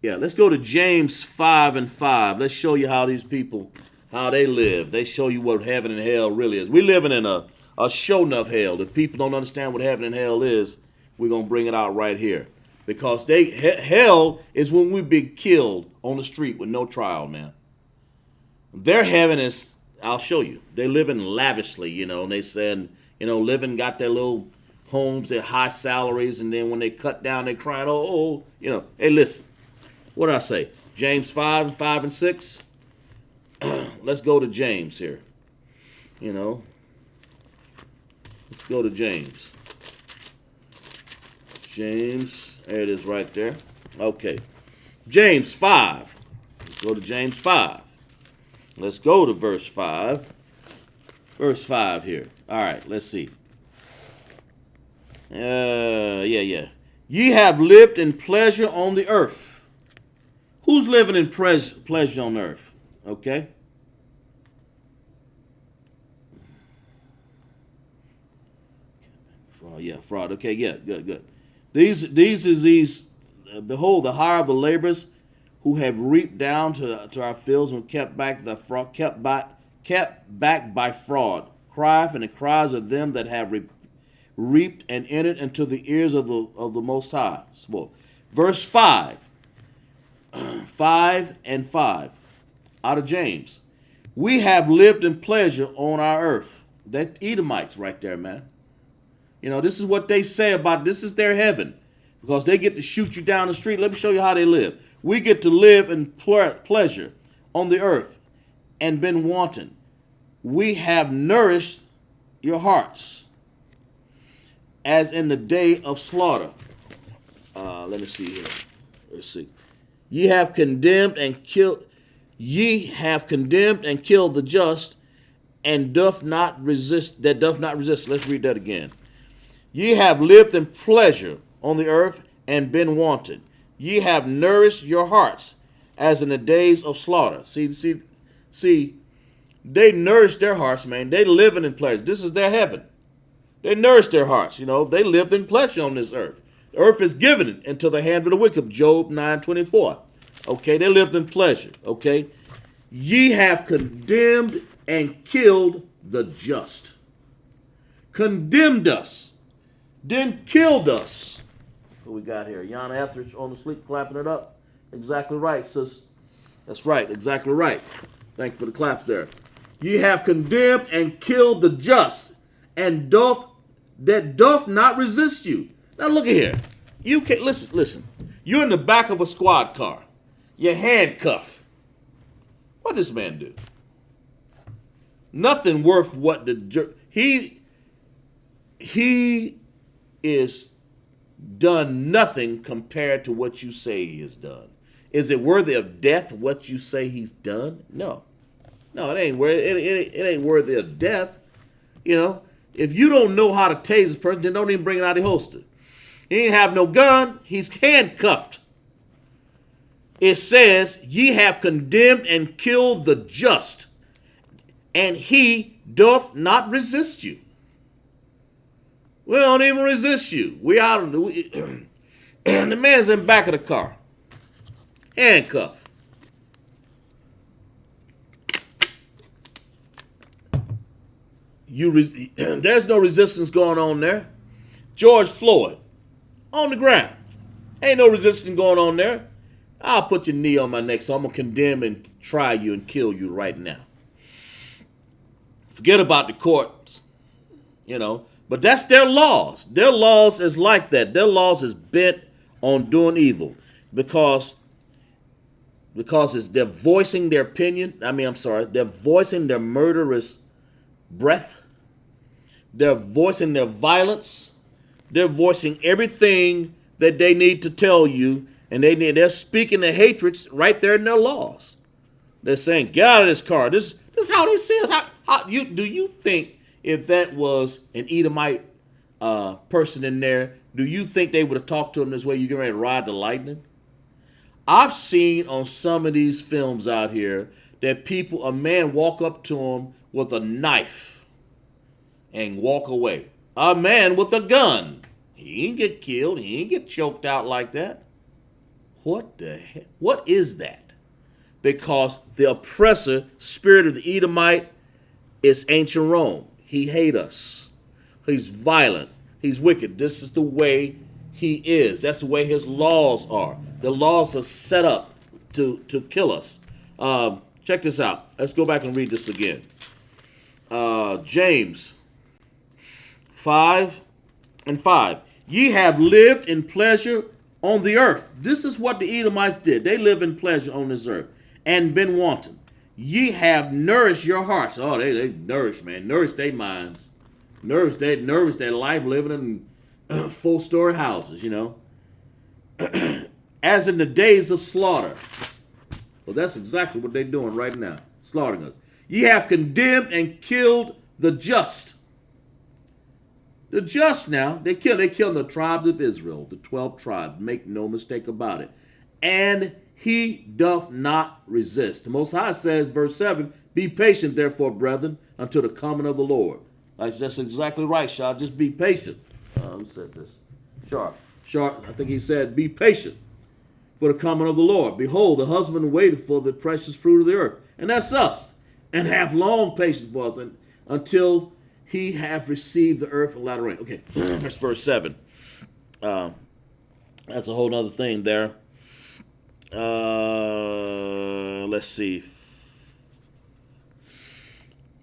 James 5:5. Let's show you how these people, how they live. They show you what heaven and hell really is. We're living in a show enough hell. If people don't understand what heaven and hell is, we're going to bring it out right here. Because hell is when we be killed on the street with no trial, man. Their heaven is, I'll show you. They're living lavishly, and they said, living, got their little homes, their high salaries, and then when they cut down, they crying, Hey, listen, what did I say? James 5:5-6. Let's go to James here. Let's go to James. James, there it is right there. Okay. James 5. Let's go to James 5. Let's go to verse 5. Verse 5 here. All right, let's see. Ye have lived in pleasure on the earth. Who's living in pleasure on earth? Okay. Fraud. Okay, yeah, good. Behold, the hire of the laborers who have reaped down to our fields and kept back by fraud. Cry and the cries of them that have reaped and entered into the ears of the Most High. Verse 5. 5:5 out of James. We have lived in pleasure on our earth. That Edomites right there, man. This is what they say about this is their heaven. Because they get to shoot you down the street. Let me show you how they live. We get to live in pleasure on the earth and been wanton. We have nourished your hearts as in the day of slaughter. Let me see here. Let's see. Ye have condemned and killed the just, and doth not resist. Let's read that again. Ye have lived in pleasure on the earth and been wanted. Ye have nourished your hearts as in the days of slaughter. See, they nourished their hearts, man. They living in pleasure. This is their heaven. They nourished their hearts. They lived in pleasure on this earth. The earth is given into the hand of the wicked. Job 9:24. Okay, they lived in pleasure. Okay, ye have condemned and killed the just. Condemned us, then killed us. What we got here? Yana Etheridge on the sleep, clapping it up. Exactly right, sis. That's right, exactly right. Thank you for the claps there. Ye have condemned and killed the just, and doth not resist you. Now look at here. You can listen. You're in the back of a squad car. You're handcuffed. What does this man do? Nothing worth what he is done nothing compared to what you say he has done. Is it worthy of death what you say he's done? No, it ain't worthy. It ain't worthy of death. If you don't know how to tase this person, then don't even bring it out of the holster. He ain't have no gun. He's handcuffed. It says, ye have condemned and killed the just, and he doth not resist you. We don't even resist you. We out of the man's in the back of the car, handcuffed. There's no resistance going on there. George Floyd on the ground. Ain't no resistance going on there. I'll put your knee on my neck, so I'm going to condemn and try you and kill you right now. Forget about the courts, But that's their laws. Their laws is like that. Their laws is bent on doing evil. Because because they're voicing their opinion. They're voicing their murderous breath. They're voicing their violence. They're voicing everything that they need to tell you, and they're speaking the hatreds right there in their laws. They're saying, "Get out of this car." This is how they say it. Do you think if that was an Edomite person in there, do you think they would have talked to him this way? You get ready to ride the lightning? I've seen on some of these films out here that a man walk up to him with a knife and walk away. A man with a gun. He ain't get killed. He ain't get choked out like that. What the heck? What is that? Because the oppressor spirit of the Edomite is ancient Rome. He hates us. He's violent. He's wicked. This is the way he is. That's the way his laws are. The laws are set up to kill us. Check this out. Let's go back and read this again. James 5:5. Ye have lived in pleasure on the earth. This is what the Edomites did. They live in pleasure on this earth and been wanton. Ye have nourished your hearts. Oh, they nourished, man. Nourished their minds. Nourished their life living in 4-story houses, you know. As in the days of slaughter. Well, that's exactly what they're doing right now. Slaughtering us. Ye have condemned and killed the just. The just now, they killed the tribes of Israel, the 12 tribes. Make no mistake about it. And he doth not resist. The Most High says, verse 7, be patient, therefore, brethren, until the coming of the Lord. That's exactly right, Shaw. Just be patient. Who said this? Sharp. I think he said, be patient for the coming of the Lord. Behold, the husband waited for the precious fruit of the earth. And that's us. And have long patience for us until he have received the earth and latter rain. Okay, that's verse 7. That's a whole other thing there. Let's see.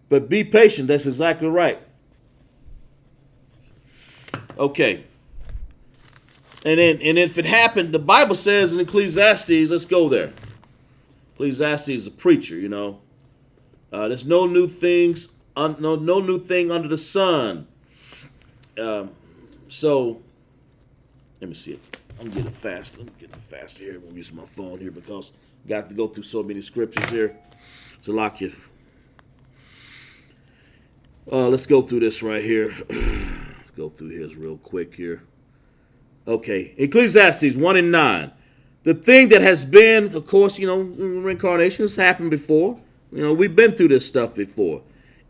But be patient. That's exactly right. Okay. And if it happened, the Bible says in Ecclesiastes, let's go there. Ecclesiastes is a preacher, you know. There's no new things, no new thing under the sun. So, let me see it. I'm getting fast. I'm getting fast here. I'm using my phone here because I got to go through so many scriptures here. So lock you. Let's go through this right here. Go through his real quick here. Okay, Ecclesiastes 1:9. The thing that has been, of course, you know, reincarnation has happened before. You know, we've been through this stuff before.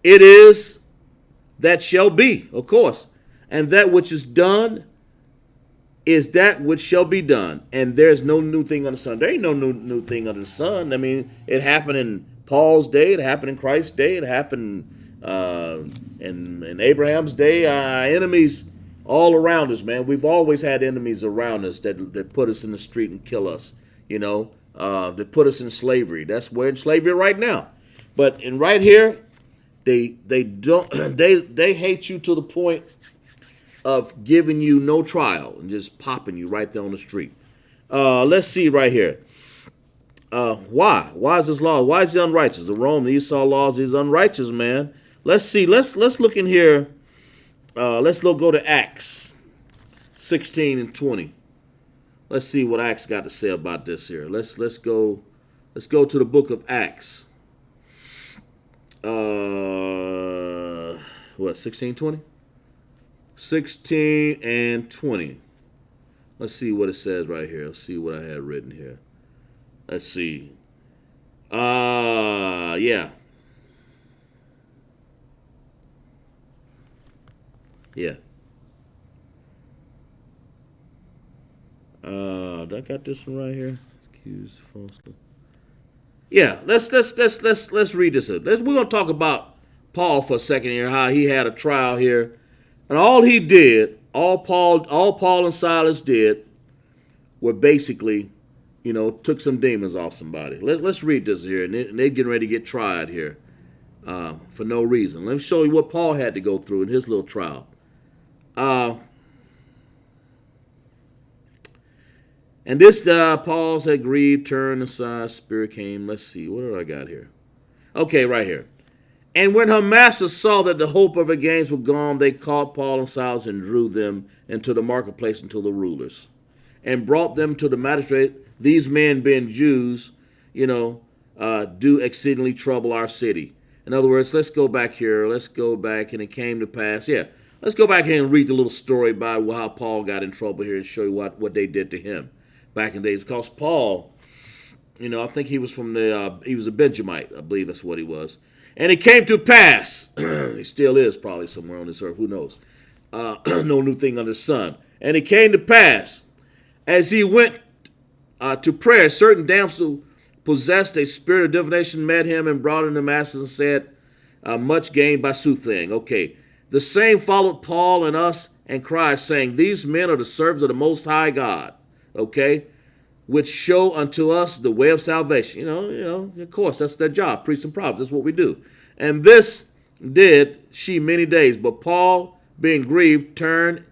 It is that shall be, of course. And that which is done is that which shall be done. And there's no new thing under the sun. There ain't no new thing under the sun. I mean, it happened in Paul's day. It happened in Christ's day. It happened in Abraham's day. Our enemies all around us, man. We've always had enemies around us that put us in the street and kill us, you know, that put us in slavery. We're in slavery right now. But in right here, they hate you to the point of giving you no trial and just popping you right there on the street. Let's see right here. Why? Why is this law? Why is it unrighteous? The Rome, the Esau laws is unrighteous, man. Let's see. Let's look in here. Go to Acts 16:20. Let's see what Acts got to say about this here. Let's go to the book of Acts. 16:20? 16:20. Let's see what it says right here. Let's see what I had written here. Let's see. Yeah. Yeah. I got this one right here. Accused falsely. Yeah, let's read this. We're gonna talk about Paul for a second here. How he had a trial here, and all he did, all Paul and Silas did, were basically, you know, took some demons off somebody. Let's read this here, and they're getting ready to get tried here for no reason. Let me show you what Paul had to go through in his little trial. And this Paul had grieved, turned aside, spirit came. Let's see, what do I got here? Okay, right here. And when her masters saw that the hope of her gains were gone, they caught Paul and Silas and drew them into the marketplace unto the rulers, and brought them to the magistrate. These men, being Jews, do exceedingly trouble our city. In other words, let's go back here. Let's go back, and it came to pass. Yeah, let's go back here and read the little story about how Paul got in trouble here and show you what they did to him back in the days. Because Paul, I think he was he was a Benjamite. I believe that's what he was. And it came to pass, he still is probably somewhere on this earth, who knows, no new thing under the sun. And it came to pass, as he went to prayer, a certain damsel possessed a spirit of divination met him and brought him to Damascus and said, much gained by soothsaying. Okay, the same followed Paul and us and cried, saying, these men are the servants of the Most High God, okay, which show unto us the way of salvation. Of course, that's their job, priests and prophets. That's what we do. And this did she many days. But Paul, being grieved, turned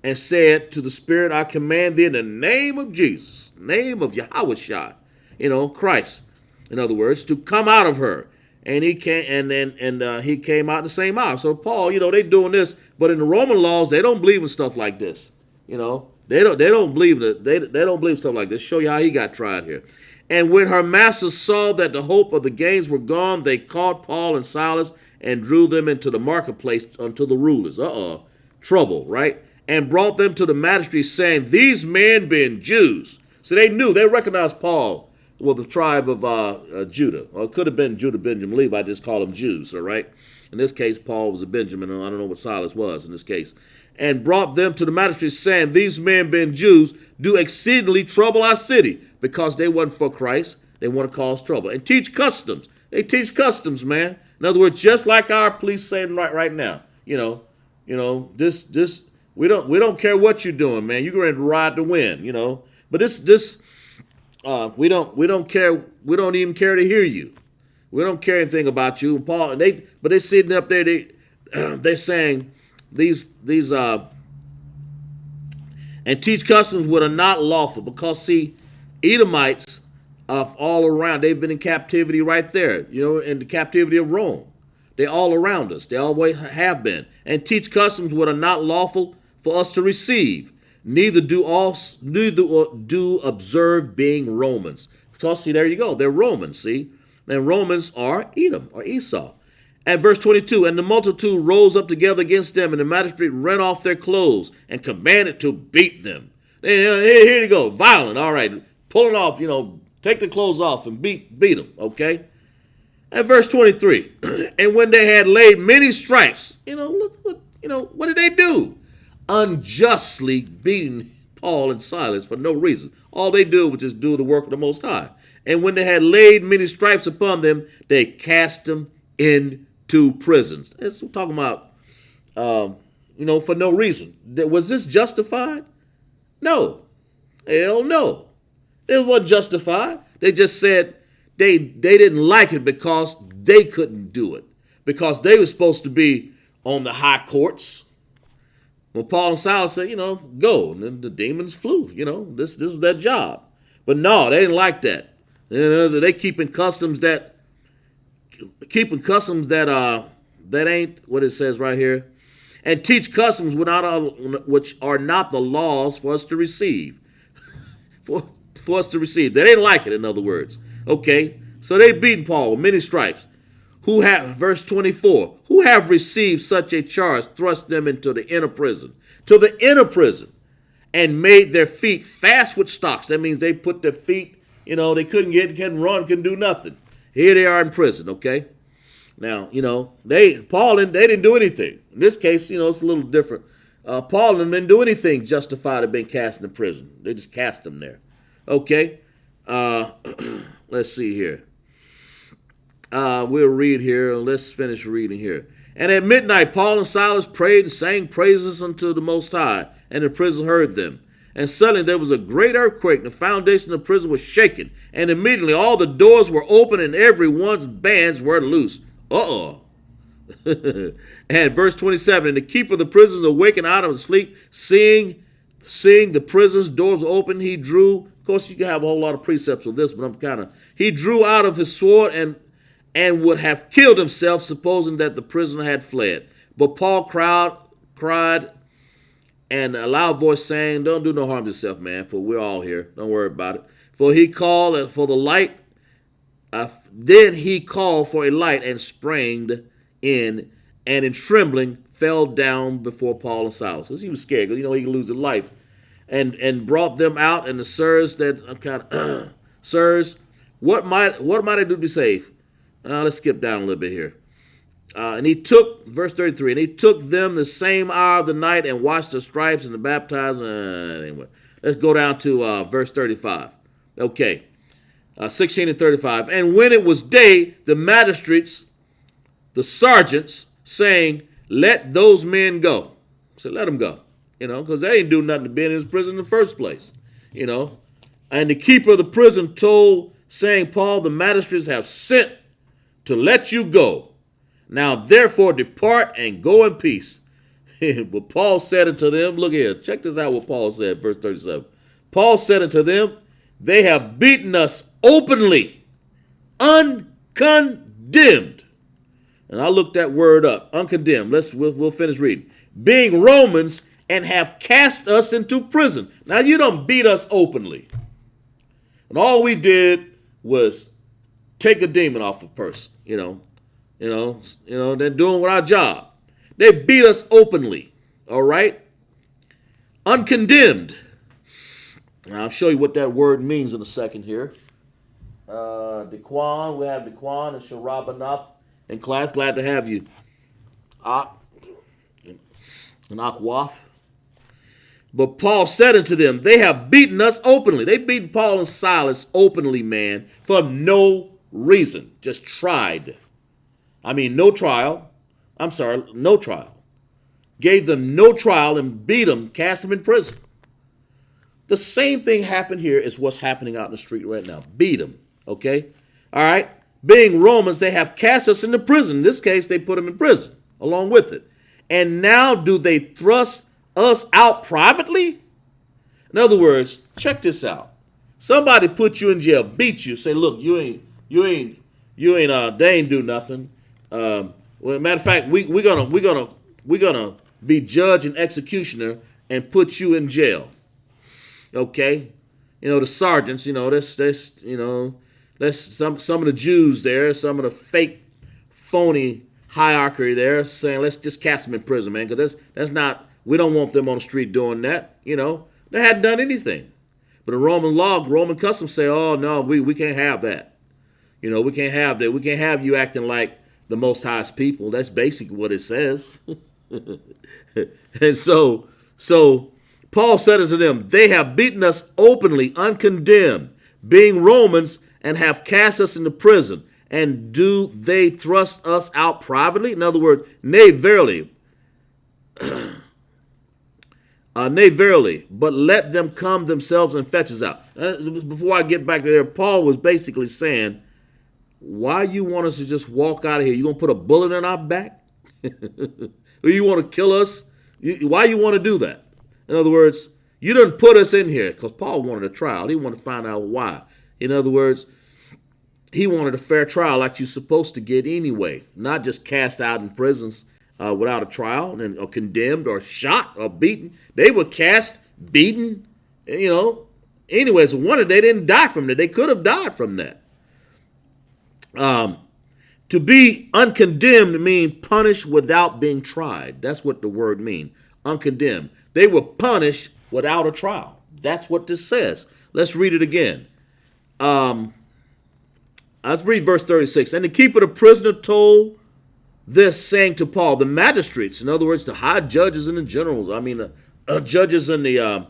and said to the spirit, I command thee in the name of Jesus, name of Yahushua, Christ, in other words, to come out of her. And he came, and he came out in the same hour. So Paul, they doing this, but in the Roman laws, they don't believe in stuff like this. They don't believe that they don't believe stuff like this. Show you how he got tried here. And when her masters saw that the hope of the gains were gone, they caught Paul and Silas and drew them into the marketplace unto the rulers. Trouble, right? And brought them to the magistrate, saying, these men being Jews. So they recognized Paul was the tribe of Judah. Or it could have been Judah, Benjamin, Levi. I just call them Jews, all right? In this case, Paul was a Benjamin, and I don't know what Silas was in this case. And brought them to the magistrate, saying, these men being Jews do exceedingly trouble our city, because they wasn't for Christ. They want to cause trouble. And teach customs. They teach customs, man. In other words, just like our police saying right now, this we don't care what you're doing, man. You're going to ride to win, But we don't care. We don't even care to hear you. We don't care anything about you. And Paul, but they sitting up there. They're saying these and teach customs what are not lawful, because see, Edomites all around. They've been in captivity right there. In the captivity of Rome. They're all around us. They always have been. And teach customs what are not lawful for us to receive. Neither do observe being Romans. Because see, there you go. They're Romans, see? And Romans are Edom or Esau. At verse 22, and the multitude rose up together against them, and the magistrate rent off their clothes and commanded to beat them. Here you go, violent, all right. Pulling off, take the clothes off and beat them, okay? At verse 23, and when they had laid many stripes, look what, what did they do? Unjustly beating Paul and Silas for no reason. All they do was just do the work of the Most High. And when they had laid many stripes upon them, they cast them into prisons. That's what we're talking about, for no reason. Was this justified? No. Hell no. It wasn't justified. They just said they didn't like it because they couldn't do it. Because they were supposed to be on the high courts. Well, Paul and Silas said, go. And then the demons flew. This was their job. But no, they didn't like that. They keeping customs that ain't what it says right here. And teach customs which are not the laws for us to receive. for us to receive. They didn't like it, in other words. Okay, so they beaten Paul with many stripes. Verse 24, who have received such a charge, thrust them into the inner prison, and made their feet fast with stocks. That means they put their feet, they couldn't run, couldn't do nothing. Here they are in prison, okay? Now, they didn't do anything. In this case, it's a little different. Paul and them didn't do anything justified of being cast into prison. They just cast them there. Okay? Let's see here. We'll read here. Let's finish reading here. And at midnight, Paul and Silas prayed and sang praises unto the Most High, and the prison heard them. And suddenly there was a great earthquake, and the foundation of the prison was shaken. And immediately all the doors were open, and every one's bands were loose. And verse 27, and the keeper of the prison awakened out of his sleep, seeing seeing the prison's doors open, he drew. Of course, you can have a whole lot of precepts with this, but he drew out of his sword and would have killed himself, supposing that the prisoner had fled. But Paul cried and a loud voice saying, "Don't do no harm to yourself, man, for we're all here. Don't worry about it." For he called for the light. Then he called for a light and sprang in, and in trembling fell down before Paul and Silas, because he was scared, because he could lose his life, and brought them out. And the sirs that sirs, what might I do to be saved? Let's skip down a little bit here. And he took, verse 33, and he took them the same hour of the night and washed the stripes and the baptized. Anyway, let's go down to verse 35. Okay, 16 and 35. And when it was day, the magistrates, the sergeants, saying, "Let those men go." So let them go, because they ain't do nothing to be in his prison in the first place, And the keeper of the prison told, saying, "Paul, the magistrates have sent to let you go. Now therefore depart and go in peace." But Paul said unto them, look here, check this out what Paul said, verse 37. Paul said unto them, "They have beaten us openly, uncondemned." And I looked that word up, uncondemned. We'll finish reading. "Being Romans, and have cast us into prison." Now you don't beat us openly. And all we did was take a demon off a person, they're doing with our job. They beat us openly, all right? Uncondemned. Now I'll show you what that word means in a second here. Dequan, we have Dequan and Sharabanath in class. Glad to have you. And Akwaf. But Paul said unto them, "They have beaten us openly." They beat Paul and Silas openly, man, for no reason. Just tried. No trial. No trial. Gave them no trial and beat them, cast them in prison. The same thing happened here as what's happening out in the street right now. Beat them, okay? All right? Being Romans, they have cast us into prison. In this case, they put them in prison along with it. And now do they thrust us out privately? In other words, check this out. Somebody put you in jail, beat you, say, "Look, they ain't do nothing." Matter of fact, we're gonna be judge and executioner and put you in jail. Okay, the sergeants, that's some of the Jews there, some of the fake, phony hierarchy there, saying let's just cast them in prison, man, because that's not. We don't want them on the street doing that. They hadn't done anything. But the Roman law, Roman customs say, "Oh no, we can't have that. We can't have that. We can't have you acting like the Most High's people." That's basically what it says. And so Paul said unto them, "They have beaten us openly, uncondemned, being Romans, and have cast us into prison. And do they thrust us out privately?" In other words, nay, verily. Nay, verily, but let them come themselves and fetch us out. Before I get back to there, Paul was basically saying, why you want us to just walk out of here? You going to put a bullet in our back? Or you want to kill us? Why you want to do that? In other words, you didn't put us in here, because Paul wanted a trial. He wanted to find out why. In other words, he wanted a fair trial like you're supposed to get anyway, not just cast out in prisons without a trial, or condemned or shot or beaten. They were cast, beaten, Anyways, one of they didn't die from that. They could have died from that. To be uncondemned means punished without being tried. That's what the word means, uncondemned. They were punished without a trial. That's what this says. Let's read it again. Let's read verse 36. "And the keeper of the prisoner told this, saying to Paul," the magistrates, in other words, the high judges and the generals, judges in the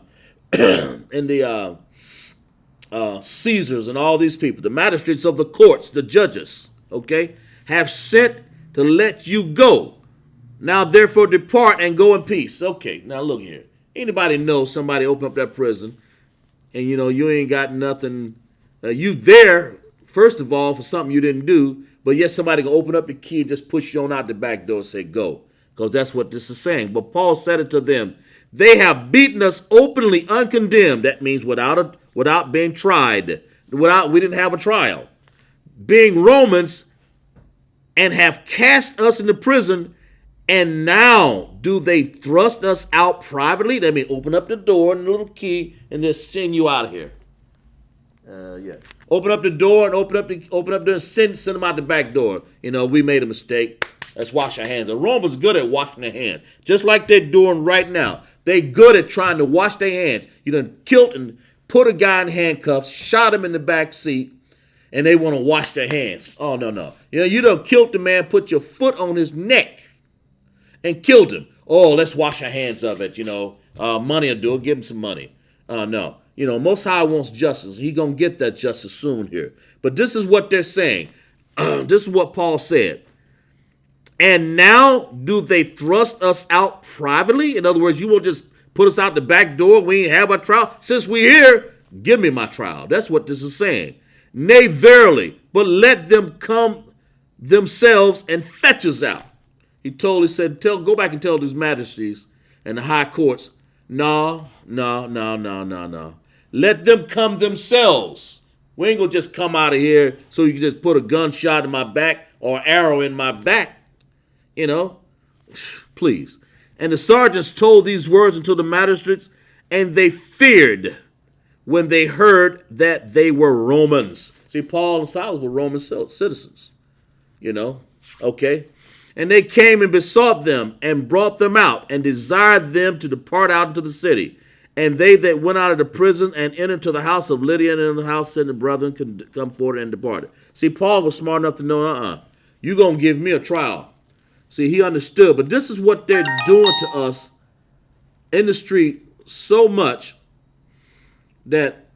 Caesars and all these people, the magistrates of the courts, the judges, okay, "have sent to let you go. Now therefore depart and go in peace." Okay, now look here. Anybody know somebody open up that prison and you ain't got nothing, you there, first of all, for something you didn't do, but yet somebody can open up the key and just push you on out the back door and say, "Go." Because that's what this is saying. But Paul said it to them, They have beaten us openly uncondemned. That means without being tried. We didn't have a trial. Being Romans, and have cast us into prison, and now do they thrust us out privately? That means open up the door and a little key and just send you out of here. Open up the door and open up the and send them out the back door. We made a mistake. Let's wash our hands. The Romans good at washing their hands, just like they're doing right now. They good at trying to wash their hands. You done killed and put a guy in handcuffs, shot him in the back seat, and they want to wash their hands. Oh, no. You done killed the man, put your foot on his neck, and killed him. Oh, let's wash our hands of it. Money will do it. Give him some money. No. Most High wants justice. He going to get that justice soon here. But this is what they're saying. This is what Paul said. And now do they thrust us out privately? In other words, you will just put us out the back door. We ain't have a trial. Since we're here, give me my trial. That's what this is saying. Nay, verily, but let them come themselves and fetch us out. He said, go back and tell these majesties and the high courts, no. Let them come themselves. We ain't going to just come out of here so you can just put a gunshot in my back or arrow in my back. Please. And the sergeants told these words unto the magistrates, and they feared when they heard that they were Romans. See, Paul and Silas were Roman citizens, okay? And they came and besought them and brought them out and desired them to depart out into the city. And they that went out of the prison and entered to the house of Lydia, and in the house said the brethren could come forward and departed. See, Paul was smart enough to know, you're going to give me a trial. See, he understood. But this is what they're doing to us in the street so much that,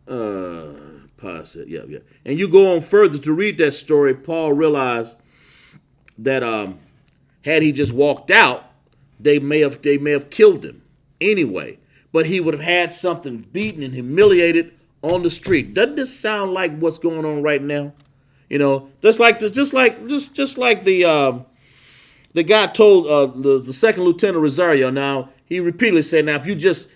Paul said, yeah. And you go on further to read that story, Paul realized that had he just walked out, they may have killed him anyway. But he would have had something beaten and humiliated on the street. Doesn't this sound like what's going on right now? Just like the guy told the second lieutenant Rosario. Now he repeatedly said, now if you just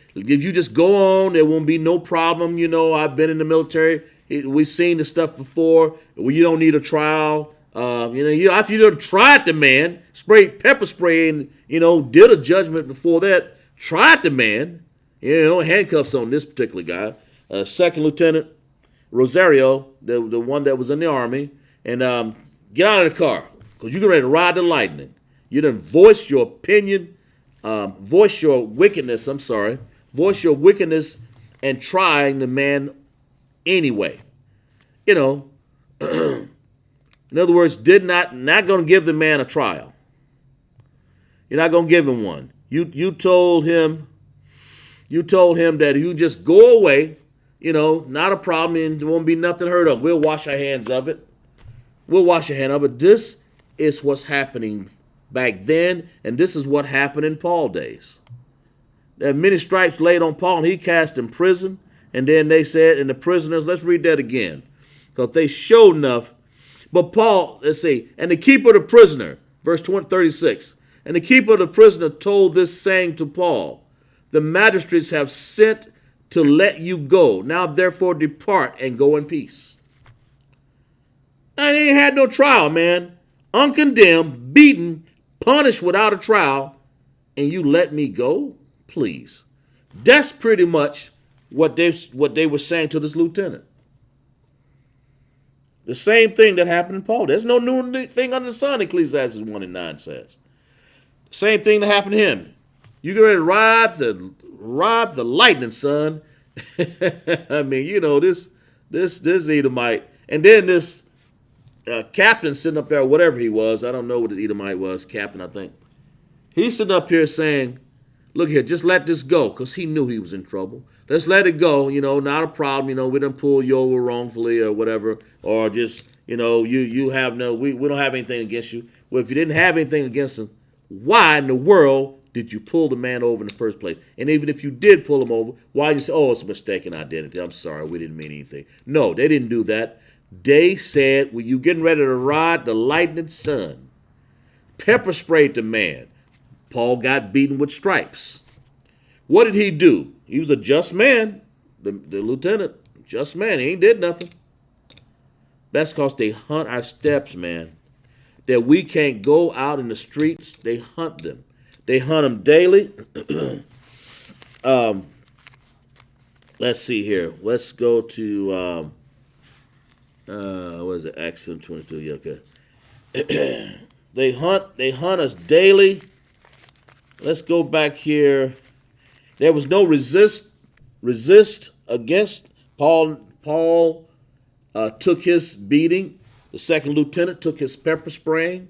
go on, there won't be no problem. I've been in the military. We've seen the stuff before. You don't need a trial. After you done tried the man, sprayed pepper spray, and did a judgment before that. Tried the man. Handcuffs on this particular guy. Second Lieutenant Rosario, the one that was in the army, and get out of the car because you're ready to ride the lightning. You done voice your opinion, voice your wickedness and trying the man anyway. In other words, not going to give the man a trial. You're not going to give him one. You told him that you just go away. Not a problem, and there won't be nothing heard of. We'll wash our hands of it. This is what's happening back then, and this is what happened in Paul's days. There are many stripes laid on Paul, and he cast in prison. And then they said, and the prisoners, let's read that again, because they showed enough. But Paul, let's see, and the keeper of the prisoner, verse 36, and the keeper of the prisoner told this saying to Paul, the magistrates have sent to let you go. Now, therefore, depart and go in peace. Now, they ain't had no trial, man. Uncondemned, beaten, punished without a trial, and you let me go? Please. That's pretty much what they were saying to this lieutenant. The same thing that happened in Paul. There's no new thing under the sun, Ecclesiastes 1:9 says. Same thing that happened to him. You get ready to ride the lightning, son. I mean, this Edomite. And then this captain sitting up there, whatever he was. I don't know what the Edomite was, captain, I think. He's sitting up here saying, look here, just let this go, because he knew he was in trouble. Let's let it go, not a problem. We didn't pull you over wrongfully or whatever, or just, you have we don't have anything against you. Well, if you didn't have anything against him, why in the world did you pull the man over in the first place? And even if you did pull him over, why did you say, it's a mistaken identity? I'm sorry, we didn't mean anything. No, they didn't do that. They said, well, you getting ready to ride the lightning sun. Pepper sprayed the man. Paul got beaten with stripes. What did he do? He was a just man, the lieutenant, just man. He ain't did nothing. That's because they hunt our steps, man. That we can't go out in the streets. They hunt them. They hunt them daily. Let's see here. Let's go to what is it? Acts 22. Yeah, okay. They hunt us daily. Let's go back here. There was no resist against Paul. Paul took his beating. The second lieutenant took his pepper spraying.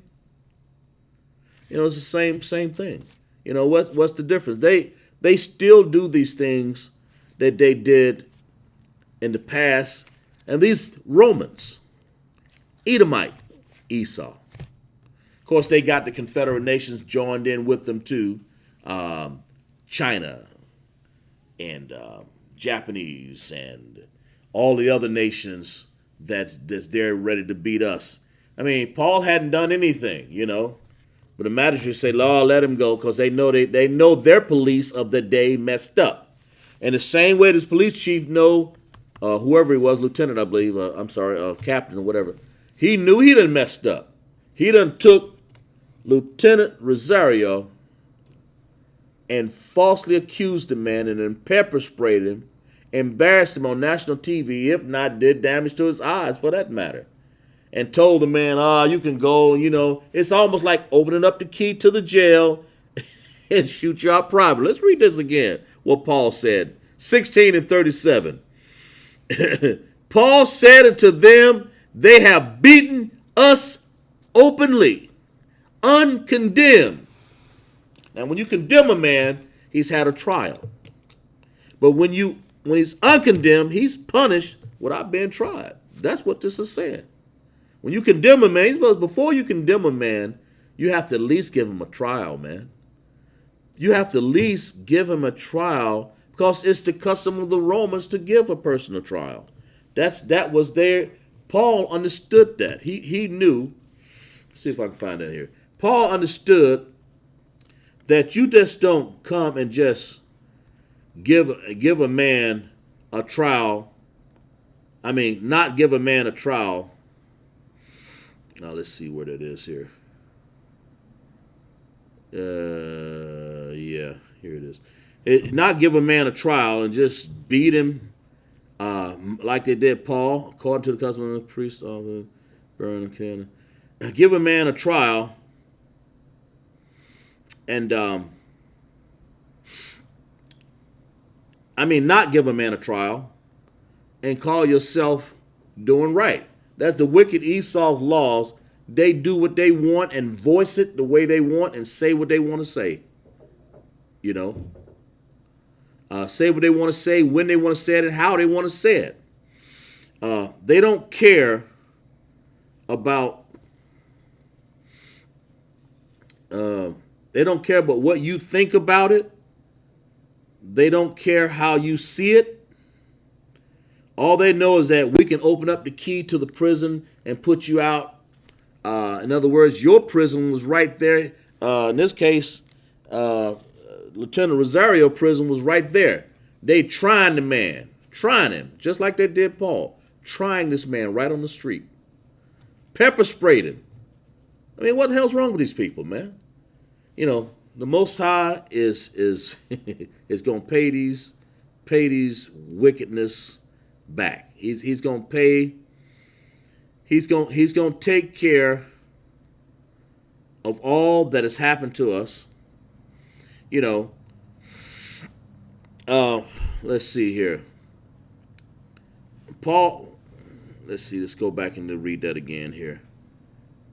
You know, it's the same thing. You know, what's the difference? They still do these things that they did in the past. And these Romans, Edomite, Esau. Of course, they got the Confederate Nations joined in with them too. China and Japanese and all the other nations that they're ready to beat us. I mean, Paul hadn't done anything, you know. But the magistrates say, Lord, let him go, because they know their police of the day messed up. And the same way this police chief know, whoever he was, lieutenant, I believe, captain or whatever, he knew he done messed up. He done took Lieutenant Rosario and falsely accused the man and then pepper sprayed him, embarrassed him on national TV, if not did damage to his eyes for that matter, and told the man, you can go, you know, it's almost like opening up the key to the jail and shoot you out private. Let's read this again, what Paul said, 16 and 37. Paul said unto them, they have beaten us openly, uncondemned. Now, when you condemn a man, he's had a trial. But when he's uncondemned, he's punished without being tried. That's what this is saying. When you condemn a man, before you condemn a man, you have to at least give him a trial, man. You have to at least give him a trial, because it's the custom of the Romans to give a person a trial. That was there. Paul understood that. He knew. Let's see if I can find that here. Paul understood that you just don't come and just give a man a trial. I mean, not give a man a trial. Now let's see where that is here. Yeah, here it is. Not give a man a trial and just beat him like they did Paul, according to the custom of the priest, all the burn and can. Give a man a trial and not give a man a trial and call yourself doing right. That's the wicked Esau's laws. They do what they want and voice it the way they want and say what they want to say. You know, say what they want to say, when they want to say it, and how they want to say it. They don't care about. They don't care about what you think about it. They don't care how you see it. All they know is that we can open up the key to the prison and put you out. In other words, your prison was right there. In this case, Lieutenant Rosario prison was right there. They trying the man, trying him, just like they did Paul, trying this man right on the street. Pepper sprayed him. I mean, what the hell's wrong with these people, man? You know, the Most High is going to pay these wickedness back. He's going to pay. He's going to take care of all that has happened to us. You know, let's see here. Paul, let's see. Let's go back and read that again here.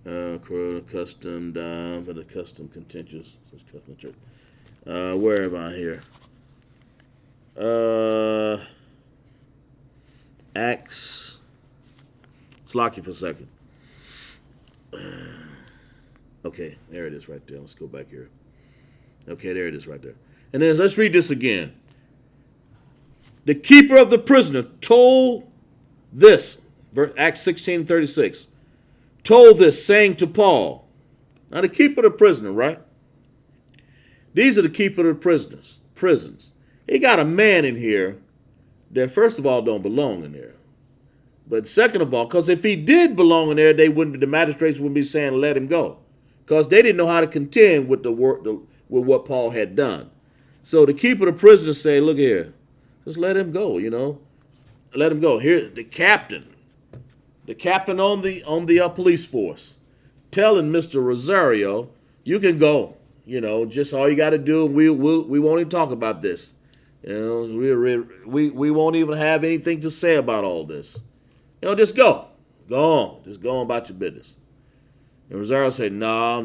Custom down for the custom contentious. Where am I here? Acts. Let's lock you for a second. Okay, there it is right there. Let's go back here. Okay, there it is right there. And then let's read this again. The keeper of the prisoner told this, Acts 16:36, told this, saying to Paul, now the keeper of the prisoner, right? These are the keeper of prisons. He got a man in here that, first of all, don't belong in there. But second of all, because if he did belong in there, the magistrates wouldn't be saying let him go, because they didn't know how to contend with with what Paul had done. So the keeper of the prisoners say, look here, just let him go, let him go. Here, the captain on the police force, telling Mr. Rosario, you can go, just all you got to do. We won't even talk about this. We won't even have anything to say about all this. Just go on, just go on about your business. And Rosario said, no.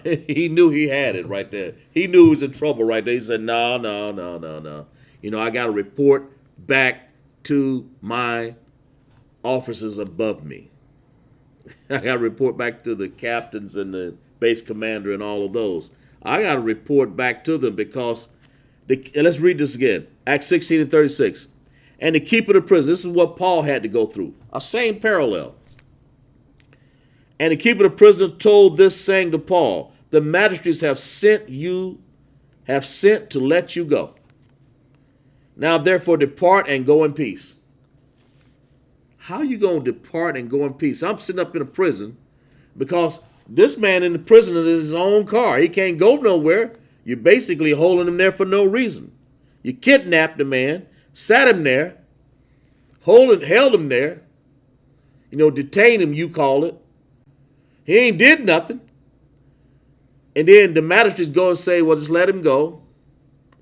He knew he had it right there. He knew he was in trouble right there. He said, no. I got to report back to my officers above me. I got to report back to the captains and the base commander and all of those. I got to report back to them because, let's read this again. Acts 16 and 36. And the keeper of the prison, this is what Paul had to go through. A same parallel. And the keeper of the prison told this, saying to Paul, the magistrates have sent to let you go. Now therefore depart and go in peace. How you going to depart and go in peace? I'm sitting up in a prison because this man in the prison is his own car. He can't go nowhere. You're basically holding him there for no reason. You kidnapped the man, sat him there, held him there, detained him, you call it. He ain't did nothing. And then the magistrates go and say, well, just let him go.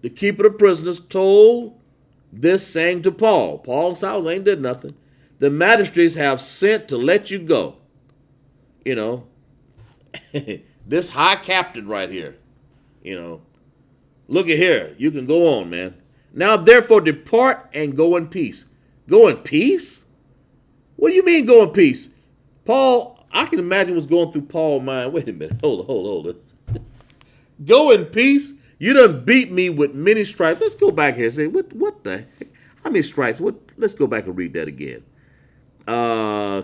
The keeper of the prisoners told this, saying to Paul, Paul and Silas ain't did nothing. The magistrates have sent to let you go. This high captain right here, look at here. You can go on, man. Now, therefore, depart and go in peace. Go in peace? What do you mean go in peace? Paul, I can imagine what's going through Paul's mind. Wait a minute. Hold it. Go in peace? You done beat me with many stripes. Let's go back here and say, what the heck? How many stripes? Let's go back and read that again.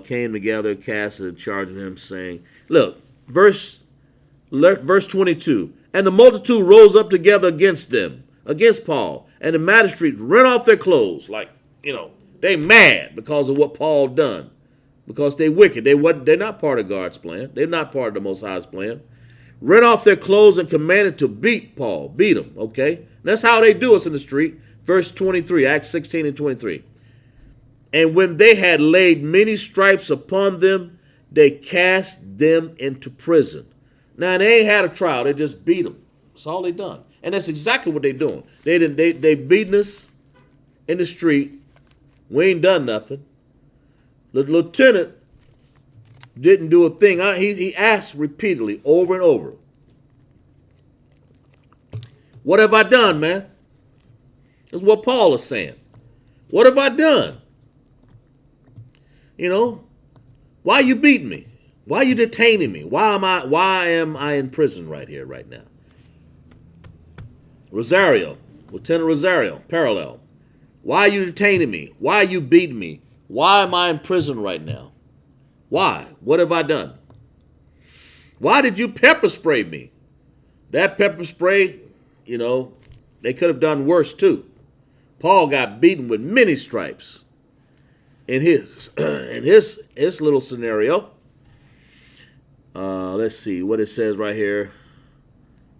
Came together, cast a charge on him, saying, look, verse 22. And the multitude rose up together against Paul. And the magistrates rent off their clothes, they mad because of what Paul done. Because they wicked. They're not part of God's plan. They're not part of the Most High's plan. Rent off their clothes and commanded to beat Paul. Beat him, okay? That's how they do us in the street. Verse 23, Acts 16 and 23. And when they had laid many stripes upon them, they cast them into prison. Now, they ain't had a trial. They just beat them. That's all they done. And that's exactly what they doing. They beating us in the street. We ain't done nothing. The lieutenant didn't do a thing. He asked repeatedly, over and over, what have I done, man? That's what Paul is saying. What have I done? Why you beating me? Why you detaining me? Why am I in prison right here, right now? Lieutenant Rosario, parallel. Why are you detaining me? Why are you beating me? Why am I in prison right now? Why? What have I done? Why did you pepper spray me? That pepper spray, they could have done worse too. Paul got beaten with many stripes in his little scenario. Let's see what it says right here.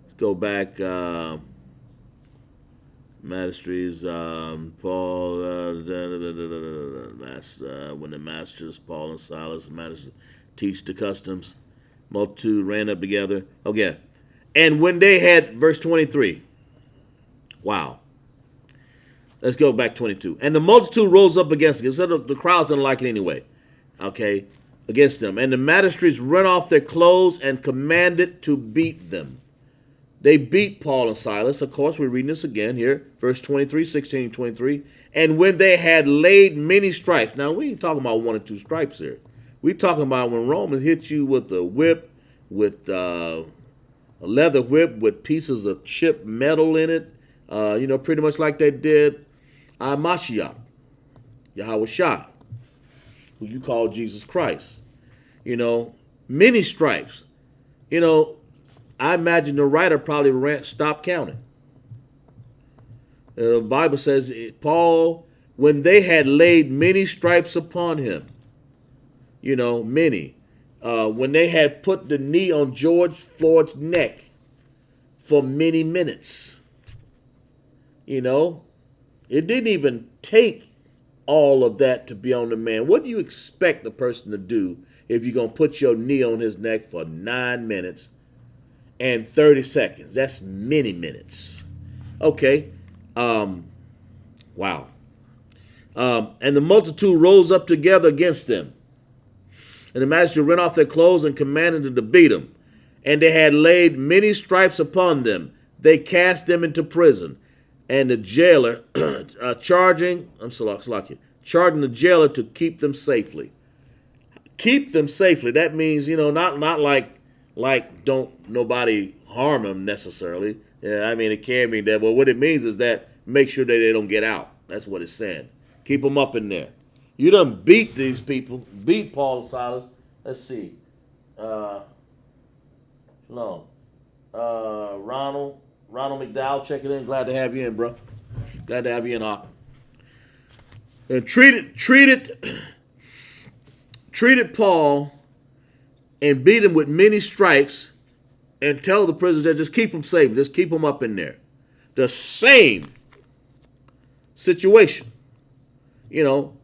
Let's go back. Magistrates, Paul, when the masters, Paul and Silas, teach the customs, multitude ran up together. Okay. And when they had, verse 23. Wow. Let's go back 22. And the multitude rose up against them. So the crowds didn't like it anyway. Okay. Against them. And the magistrates rent off their clothes and commanded to beat them. They beat Paul and Silas. Of course, we're reading this again here. Verse 23, 16 and 23. And when they had laid many stripes. Now, we ain't talking about 1 or 2 stripes here. We're talking about when Romans hit you with a whip, with a leather whip with pieces of chipped metal in it. Pretty much like they did Mashiach, Yahweh Shah, who you call Jesus Christ. Many stripes. I imagine the writer probably stopped counting. The Bible says, Paul, when they had laid many stripes upon him, many, when they had put the knee on George Floyd's neck for many minutes, it didn't even take all of that to be on the man. What do you expect a person to do if you're going to put your knee on his neck for 9 minutes and 30 seconds? That's many minutes. Okay. Wow. And the multitude rose up together against them. And the magistrate rent off their clothes and commanded them to beat them. And they had laid many stripes upon them. They cast them into prison. And the jailer, charging the jailer to keep them safely. Keep them safely. That means, not like don't nobody harm them necessarily. Yeah, I mean, it can mean that. But what it means is that make sure that they don't get out. That's what it's saying. Keep them up in there. You done beat these people. Beat Paul and Silas. Let's see. Ronald McDowell, check it in. Glad to have you in, bro. Glad to have you in, Hawk. And treated Paul and beat him with many stripes and tell the prisoners that just keep him safe. Just keep him up in there. The same situation.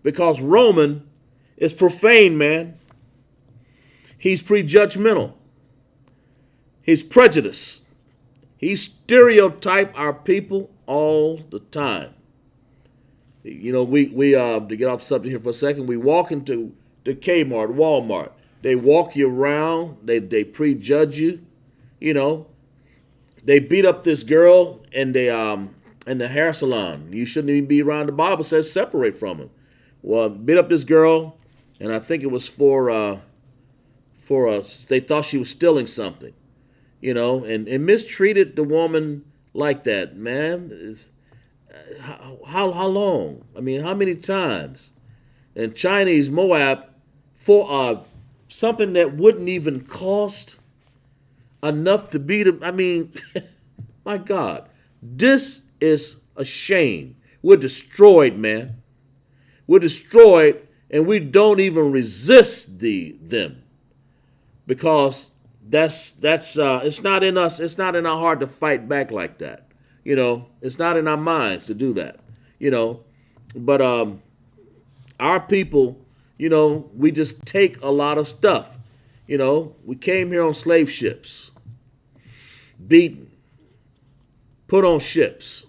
Because Roman is profane, man. He's prejudgmental. He's prejudiced. He stereotype our people all the time. We to get off subject here for a second, we walk into the Kmart, Walmart. They walk you around. They prejudge you. They beat up this girl in the hair salon. You shouldn't even be around. The Bible says separate from him. Well, beat up this girl, and I think it was for they thought she was stealing something. And mistreated the woman like that, man. How long? I mean, how many times? And Chinese Moab for something that wouldn't even cost enough to beat him. I mean, my God, this is a shame. We're destroyed, man. We're destroyed, and we don't even resist them because that's it's not in us. It's not in our heart to fight back like that. It's not in our minds to do that. But our people, we just take a lot of stuff. We came here on slave ships, beaten, put on ships.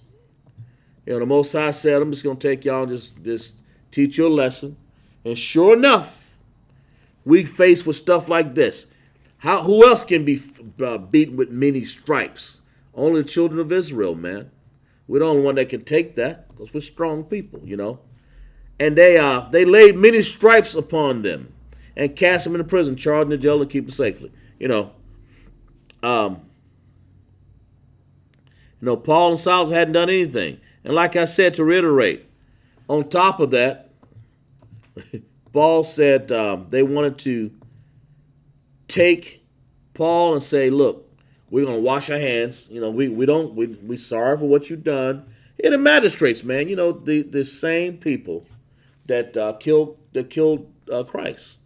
The Most High said, I'm just going to take y'all and just teach you a lesson. And sure enough, we faced with stuff like this. Who else can be beaten with many stripes? Only the children of Israel, man. We're the only one that can take that because we're strong people, And they laid many stripes upon them and cast them into prison, charging the jailer to keep them safely. Paul and Silas hadn't done anything. And like I said, to reiterate, on top of that, Paul said they wanted to take Paul and say, look, we're going to wash our hands. We sorry for what you've done. And the magistrates, man, the same people that killed Christ.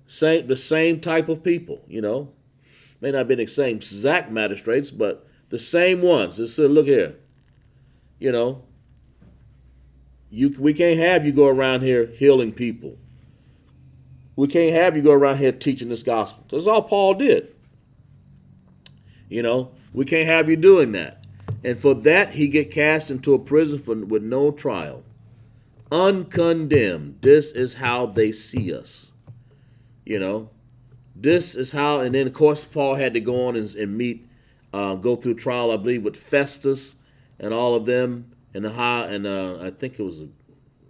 The same type of people, May not have been the same exact magistrates, but the same ones. Just look here. We can't have you go around here healing people. We can't have you go around here teaching this gospel. That's all Paul did. We can't have you doing that. And for that, he get cast into a prison with no trial. Uncondemned. This is how they see us. This is how, and then of course Paul had to go on and meet, go through trial, I believe, with Festus and all of them, and I think it was,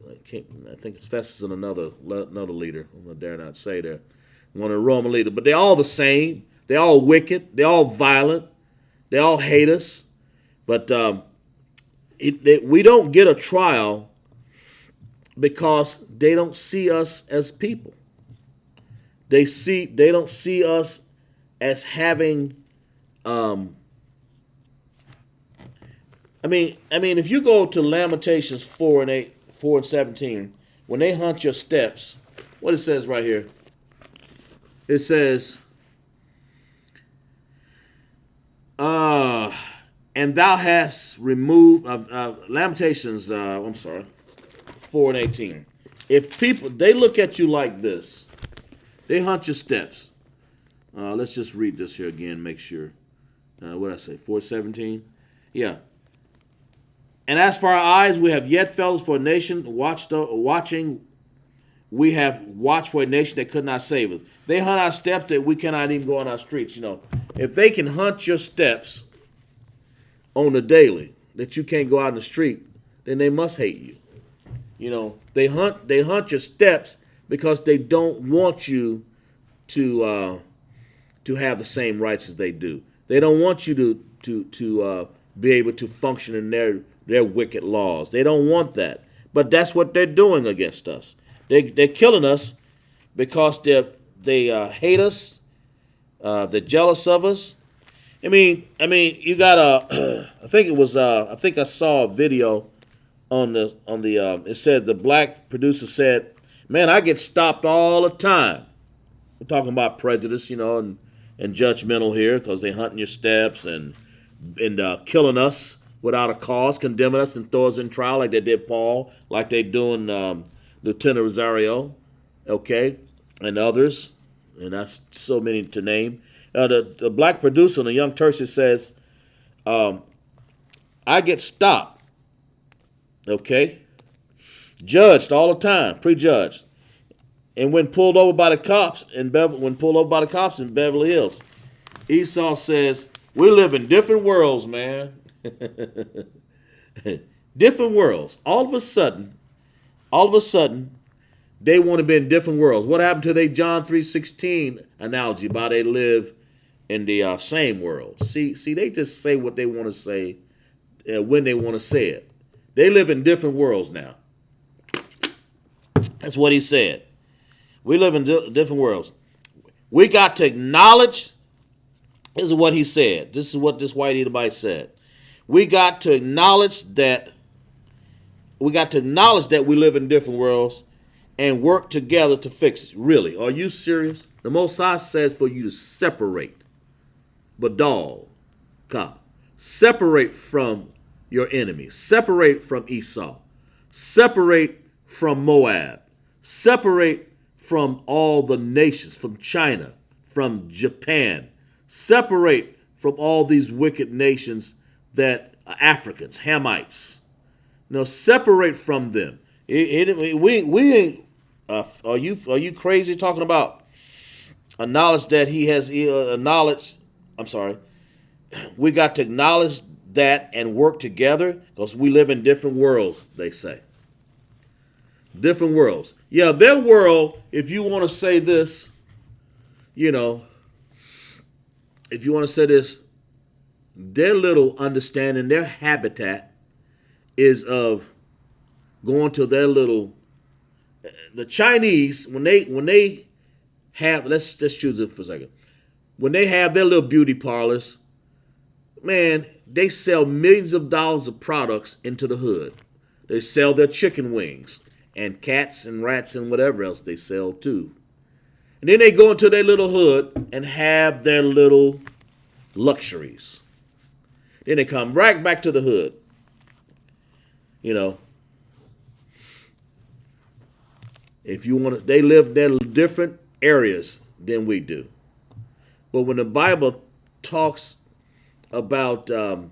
I think it's Festus and another leader. I'm gonna dare not say there, one of the Roman leaders, but they're all the same. They're all wicked. They're all violent. They all hate us. But we don't get a trial because they don't see us as people. They don't see us as having I mean, if you go to Lamentations 4:17, when they hunt your steps, what it says right here, it says, and thou hast removed, Lamentations, 4:18. If people, they look at you like this, they hunt your steps. Let's just read this here again, make sure. What did I say, 4:17? Yeah. And as for our eyes, we have yet fellows for a nation, watching, we have watched for a nation that could not save us. They hunt our steps that we cannot even go on our streets. You know, if they can hunt your steps on the daily, that you can't go out in the street, then they must hate you. You know, they hunt your steps because they don't want you to have the same rights as they do. They don't want you to be able to function in their wicked laws. They don't want that. But that's what they're doing against us. They're killing us because they hate us. They're jealous of us. I mean, you got I think I saw a video on the it said the black producer said, "Man, I get stopped all the time." We're talking about prejudice, you know, and judgmental here because they're hunting your steps and killing us without a cause, condemning us and throw us in trial like they did Paul, like they doing Lieutenant Rosario, okay, and others, and that's so many to name. The black producer on the Young Turks says, I get stopped, okay, judged all the time, prejudged, and when pulled over by the cops in Beverly Hills, Esau says, we live in different worlds, man. Different worlds. All of a sudden, they want to be in different worlds. What happened to their John 3:16 analogy about they live in the same world? See, they just say what they want to say when they want to say it. They live in different worlds now. That's what he said. We live in different worlds. We got to acknowledge. This is what he said. This is what this white Edomite said. We got to acknowledge that we live in different worlds and work together to fix it. Really, are you serious? The Most High says for you to separate. Badal, separate from your enemies. Separate from Esau. Separate from Moab. Separate from all the nations, from China, from Japan. Separate from all these wicked nations that are Africans, Hamites. No, separate from them. We ain't. Are you crazy talking about a knowledge that he has a knowledge? I'm sorry. We got to acknowledge that and work together because we live in different worlds. They say different worlds. Yeah, their world. If you want to say this, you know. If you want to say this, their little understanding, their habitat is of going to their little. The Chinese, when they have, let's just choose it for a second. When they have their little beauty parlors, man, they sell millions of dollars of products into the hood. They sell their chicken wings and cats and rats and whatever else they sell too. And then they go into their little hood and have their little luxuries. Then they come right back to the hood. You know, if you want to, they live in different areas than we do. But when the Bible talks about that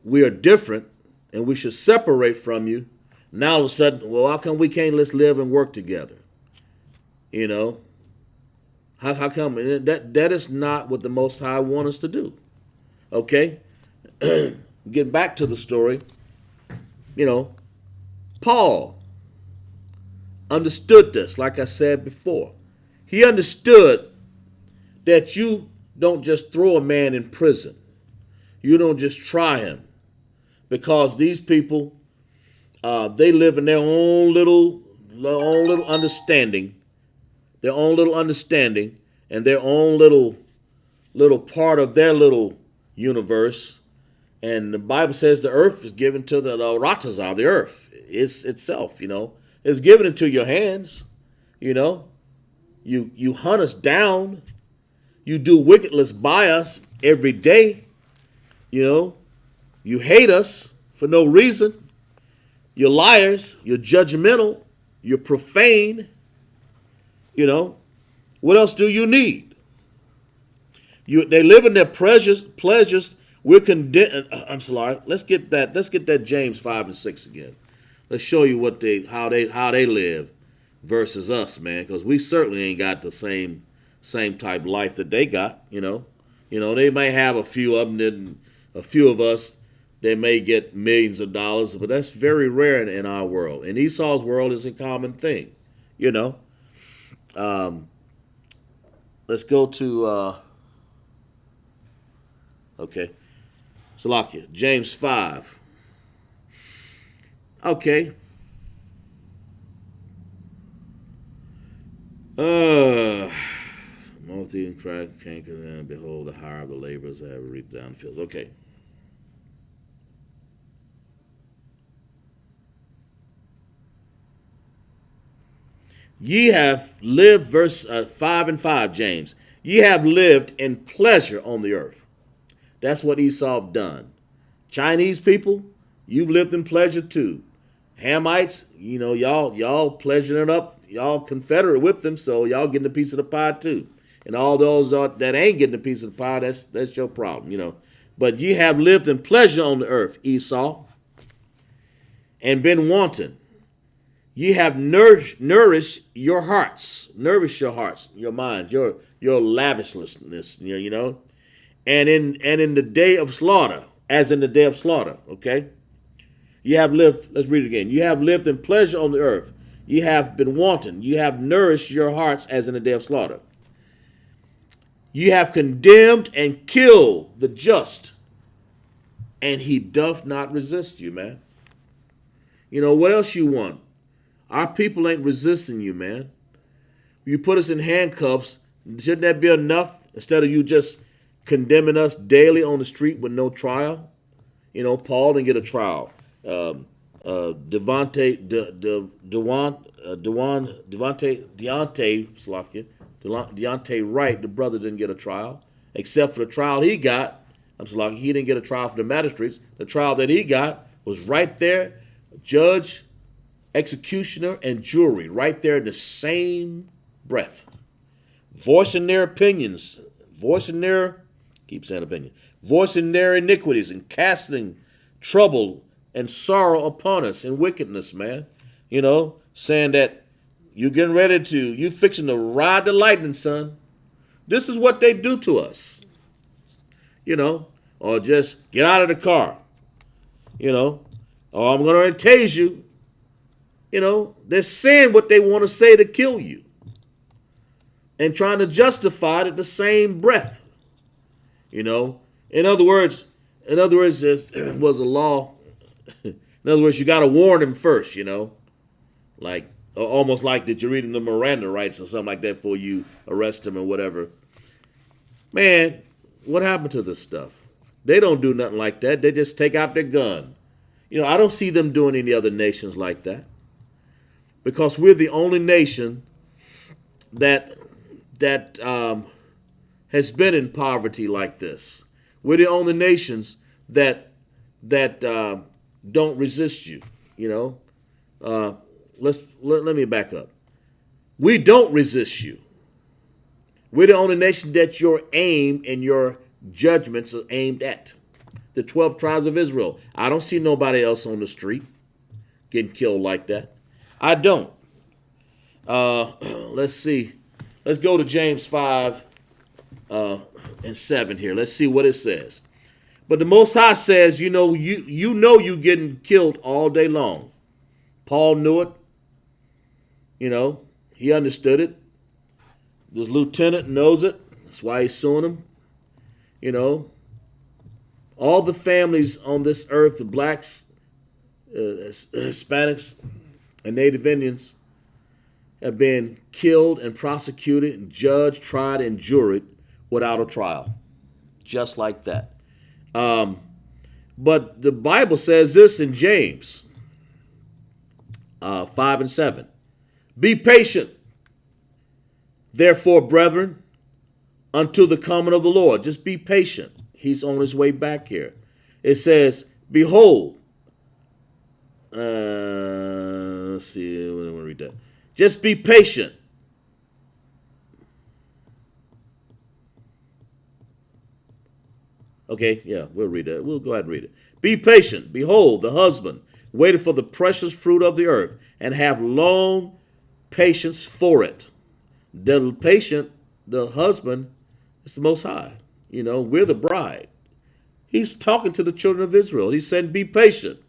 we are different and we should separate from you, now all of a sudden, well, how come we can't let's live and work together? You know, how come? That is not what the Most High wants us to do. Okay, getting back to the story, you know, Paul understood this. Like I said before, he understood that you don't just throw a man in prison. You don't just try him because these people. They live in their own little understanding, and their own little part of their little universe. And the Bible says the earth is given to the Ratazar, the earth. It's itself, It's given into your hands, You hunt us down. You do wickedness by us every day. You hate us for no reason. You're liars. You're judgmental. You're profane. What else do you need? They live in their pleasures. We're condemned. I'm sorry. Let's get that James 5 and 6 again. Let's show you how they live versus us, man. Because we certainly ain't got the same type life that they got. They may have a few of them, and a few of us. They may get millions of dollars, but that's very rare in our world. In Esau's world, it's a common thing. Let's go to Salakia, James 5. Okay. Moth eating crack, canker, and behold, the hire of the laborers have reaped down the fields. Okay. Ye have lived, verse 5 and 5, James. Ye have lived in pleasure on the earth. That's what Esau done. Chinese people, you've lived in pleasure too. Hamites, y'all pleasuring it up. Y'all confederate with them, so y'all getting a piece of the pie too. And all those that ain't getting a piece of the pie, that's your problem, But ye have lived in pleasure on the earth, Esau, and been wanton. Ye have nourished your hearts, your minds, your lavishness, and in the day of slaughter, as in the day of slaughter, okay? You have lived, let's read it again. You have lived in pleasure on the earth. You have been wanton. You have nourished your hearts as in the day of slaughter. You have condemned and killed the just, and he doth not resist you, man. What else you want? Our people ain't resisting you, man. You put us in handcuffs. Shouldn't that be enough instead of you just condemning us daily on the street with no trial? Paul didn't get a trial. Deontay Wright, the brother, didn't get a trial, except for the trial he got. He didn't get a trial for the magistrates. The trial that he got was right there, judge, executioner, and jury, right there in the same breath, voicing their opinions, voicing their iniquities, and casting trouble and sorrow upon us and wickedness, man. Saying that you fixing to ride the lightning, son. This is what they do to us. Or just get out of the car. Or I'm going to tase you. They're saying what they want to say to kill you. And trying to justify it at the same breath. In other words, there was a law. In other words, you got to warn them first, like almost like that you're reading the Miranda rights or something like that before you arrest them or whatever. Man, what happened to this stuff? They don't do nothing like that. They just take out their gun. I don't see them doing any other nations like that, because we're the only nation that has been in poverty like this. We're the only nations that don't resist you. Let me back up. We don't resist you. We're the only nation that your aim and your judgments are aimed at. The 12 tribes of Israel. I don't see nobody else on the street getting killed like that. I don't. Let's see. Let's go to James 5 and 7 here. Let's see what it says. But the Most High says, you know you getting killed all day long. Paul knew it. He understood it. This lieutenant knows it. That's why he's suing him. All the families on this earth, the blacks, Hispanics, and Native Indians, have been killed and prosecuted and judged, tried, and juried without a trial. Just like that. But the Bible says this in James 5 and 7. Be patient, therefore, brethren, unto the coming of the Lord. Just be patient. He's on his way back here. It says, behold, let's see, I'm going to read that. Just be patient. Okay, yeah, we'll read that. We'll go ahead and read it. Be patient. Behold, the husband waited for the precious fruit of the earth, and have long patience for it. The patient, the husband, is the Most High. You know, we're the bride. He's talking to the children of Israel. He's saying, be patient.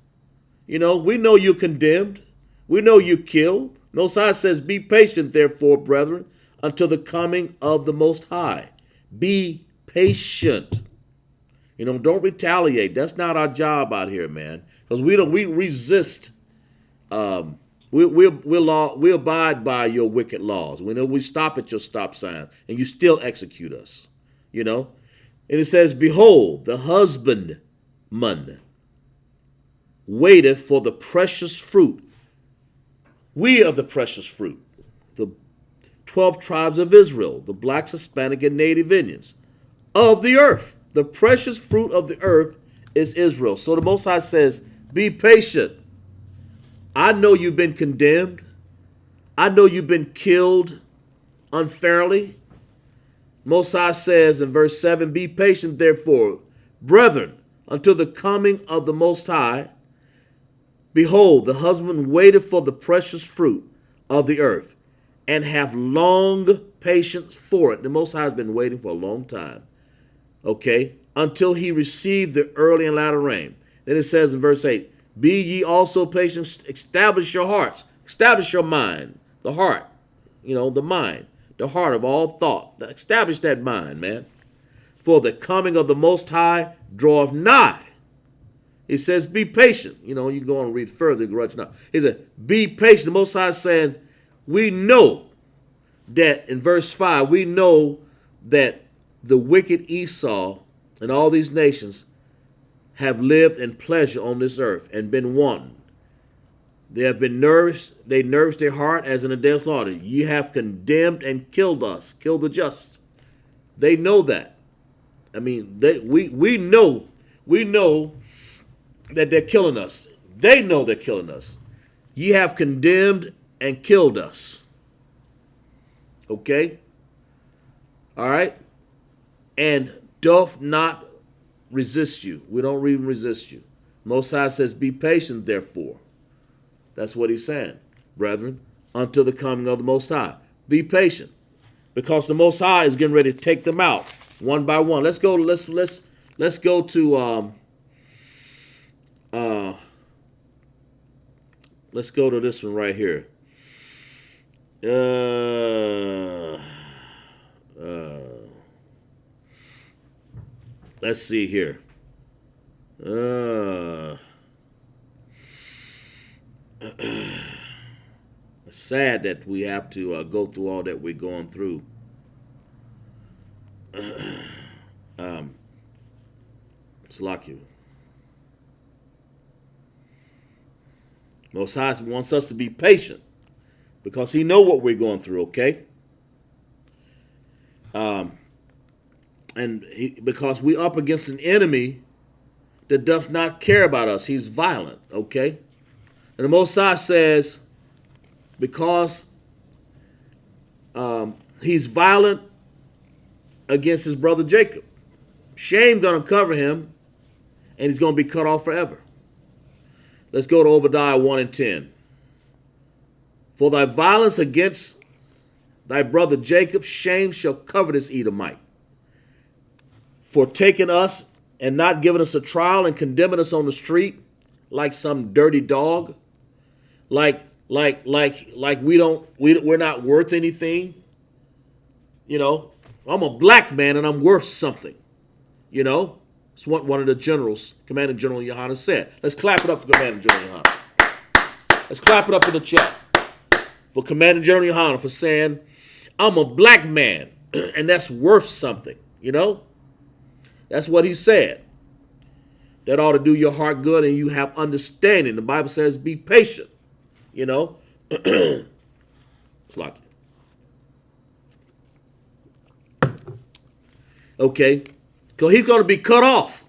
You know, we know you're condemned. We know you killed. Most High says, be patient, therefore, brethren, until the coming of the Most High. Be patient. You know, don't retaliate. That's not our job out here, man. Because we resist. We abide by your wicked laws. We know we stop at your stop sign, and you still execute us. You know, and it says, behold, the husbandman waiteth for the precious fruit. We are the precious fruit. The 12 tribes of Israel, the blacks, Hispanic, and Native Indians of the earth. The precious fruit of the earth is Israel. So the Most High says, be patient. I know you've been condemned. I know you've been killed unfairly. Most High says in verse 7, be patient, therefore, brethren, until the coming of the Most High. Behold, the husband waited for the precious fruit of the earth, and have long patience for it. The Most High has been waiting for a long time. Okay, until he received the early and latter rain. Then it says in verse 8, be ye also patient, establish your hearts, establish your mind, the heart, you know, the mind, the heart of all thought. Establish that mind, man. For the coming of the Most High draweth nigh. He says, be patient. You know, you can go on and read further. He said, be patient. The Most High said, we know that, in verse 5, we know that the wicked Esau and all these nations have lived in pleasure on this earth and been wanton. They have been nourished, they nourished their heart as in a day of slaughter. Ye have condemned and killed us, killed the just. They know that. I mean, we know that they're killing us. They know they're killing us. Ye have condemned and killed us. Okay? All right? And doth not resist you. We don't even resist you. Most High says, be patient, therefore. That's what he's saying, brethren, until the coming of the Most High. Be patient, because the Most High is getting ready to take them out one by one. Let's go. Let's go to let's go to this one right here. Let's see here. It's sad that we have to go through all that we're going through. It's like you. Most High wants us to be patient because he knows what we're going through, okay? Because we up against an enemy that does not care about us. He's violent, okay? And the Most High says, because he's violent against his brother Jacob, shame going to cover him, and he's going to be cut off forever. Let's go to Obadiah 1 and 10. For thy violence against thy brother Jacob, shame shall cover this Edomite. For taking us and not giving us a trial and condemning us on the street like some dirty dog, like we're not worth anything. You know, I'm a black man and I'm worth something. You know, it's what one of the generals, Commander General Yohanna, said. Let's clap it up for Commander General Yohanna. Let's clap it up in the chat for Commander General Yohana for saying, I'm a black man, and that's worth something, you know? That's what he said. That ought to do your heart good and you have understanding. The Bible says be patient, you know? It's like it. Okay, because he's going to be cut off.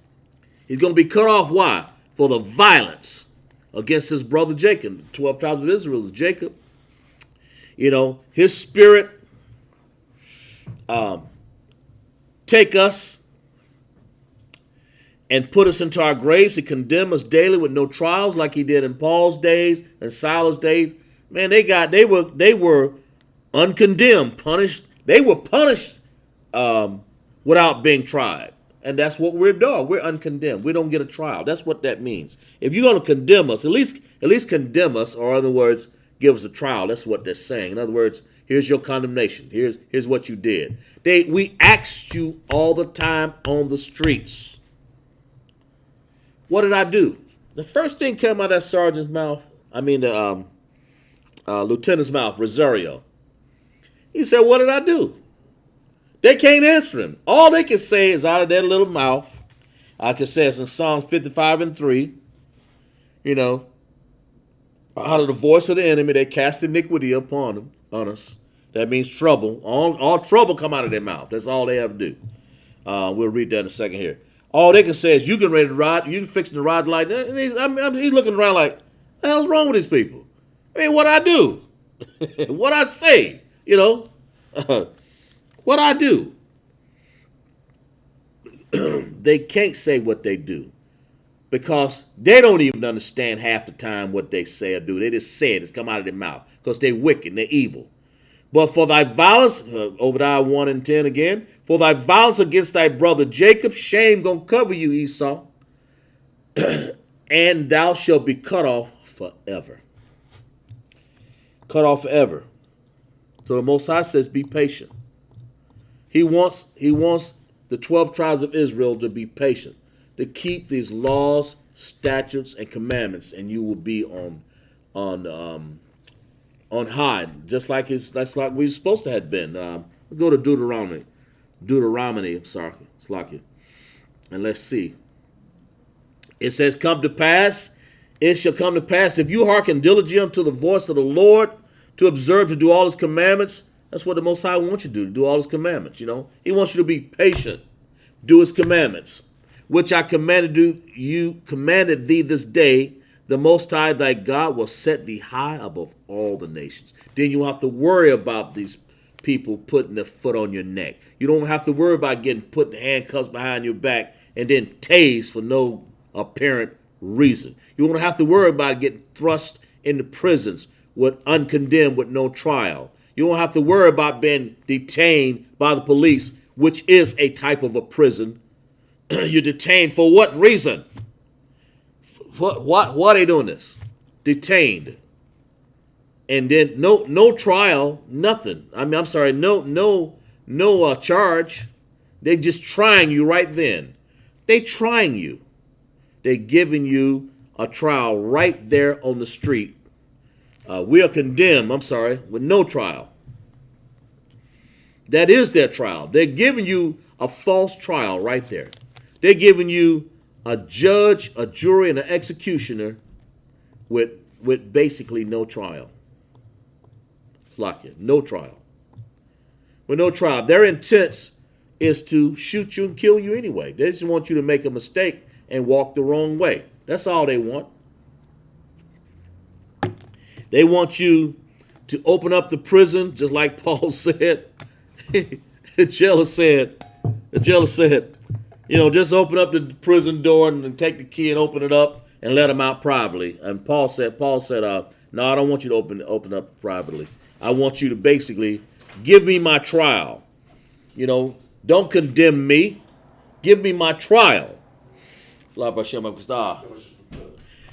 He's going to be cut off. Why? For the violence against his brother Jacob. The 12 tribes of Israel is Jacob. You know, his spirit take us and put us into our graves to condemn us daily with no trials like he did in Paul's days and Silas' days. Man, they were uncondemned, punished. They were punished without being tried. And that's what we're doing. We're uncondemned. We don't get a trial. That's what that means. If you're going to condemn us, at least condemn us, or in other words, give us a trial. That's what they're saying. In other words, here's your condemnation. Here's what you did. We asked you all the time on the streets. What did I do? The first thing came out of that sergeant's mouth, the lieutenant's mouth, Rosario. He said, what did I do? They can't answer him. All they can say is out of their little mouth. I can say it's in Psalms 55:3. You know, out of the voice of the enemy, they cast iniquity on us. That means trouble. All trouble come out of their mouth. That's all they have to do. We'll read that in a second here. All they can say is, you getting ready to ride, you fixing to ride like that. And he's looking around like, what the hell's wrong with these people? I mean, what I do? What I say? You know? What I do? They can't say what they do because they don't even understand half the time what they say or do. They just say it. It's come out of their mouth because they're wicked and they're evil. But for thy violence, Obadiah 1:10 again, for thy violence against thy brother Jacob, shame gonna cover you, Esau, and thou shalt be cut off forever. Cut off forever. So the Most High says, be patient. He wants the 12 tribes of Israel to be patient, to keep these laws, statutes, and commandments, and you will be on high, just like we're supposed to have been. We'll go to Deuteronomy. I'm sorry, it's like it. And let's see. It says, it shall come to pass, if you hearken diligently unto the voice of the Lord, to observe, to do all his commandments. That's what the Most High wants you to do all his commandments, you know. He wants you to be patient, do his commandments, which I commanded thee this day. The Most High thy God will set thee high above all the nations. Then you don't have to worry about these people putting their foot on your neck. You don't have to worry about getting put in handcuffs behind your back and then tased for no apparent reason. You don't have to worry about getting thrust into prisons with uncondemned with no trial. You don't have to worry about being detained by the police, which is a type of a prison. You're detained for what reason? Why are they doing this? Detained. And then no trial, nothing. No charge. They're just trying you right then. They trying you. They're giving you a trial right there on the street. We are condemned, with no trial. That is their trial. They're giving you a false trial right there. They're giving you a judge, a jury, and an executioner with basically no trial. No trial. With no trial. Their intent is to shoot you and kill you anyway. They just want you to make a mistake and walk the wrong way. That's all they want. They want you to open up the prison, just like Paul said. The jailer said, just open up the prison door and take the key and open it up and let them out privately. And Paul said, no, I don't want you to open up privately. I want you to basically give me my trial. Don't condemn me. Give me my trial.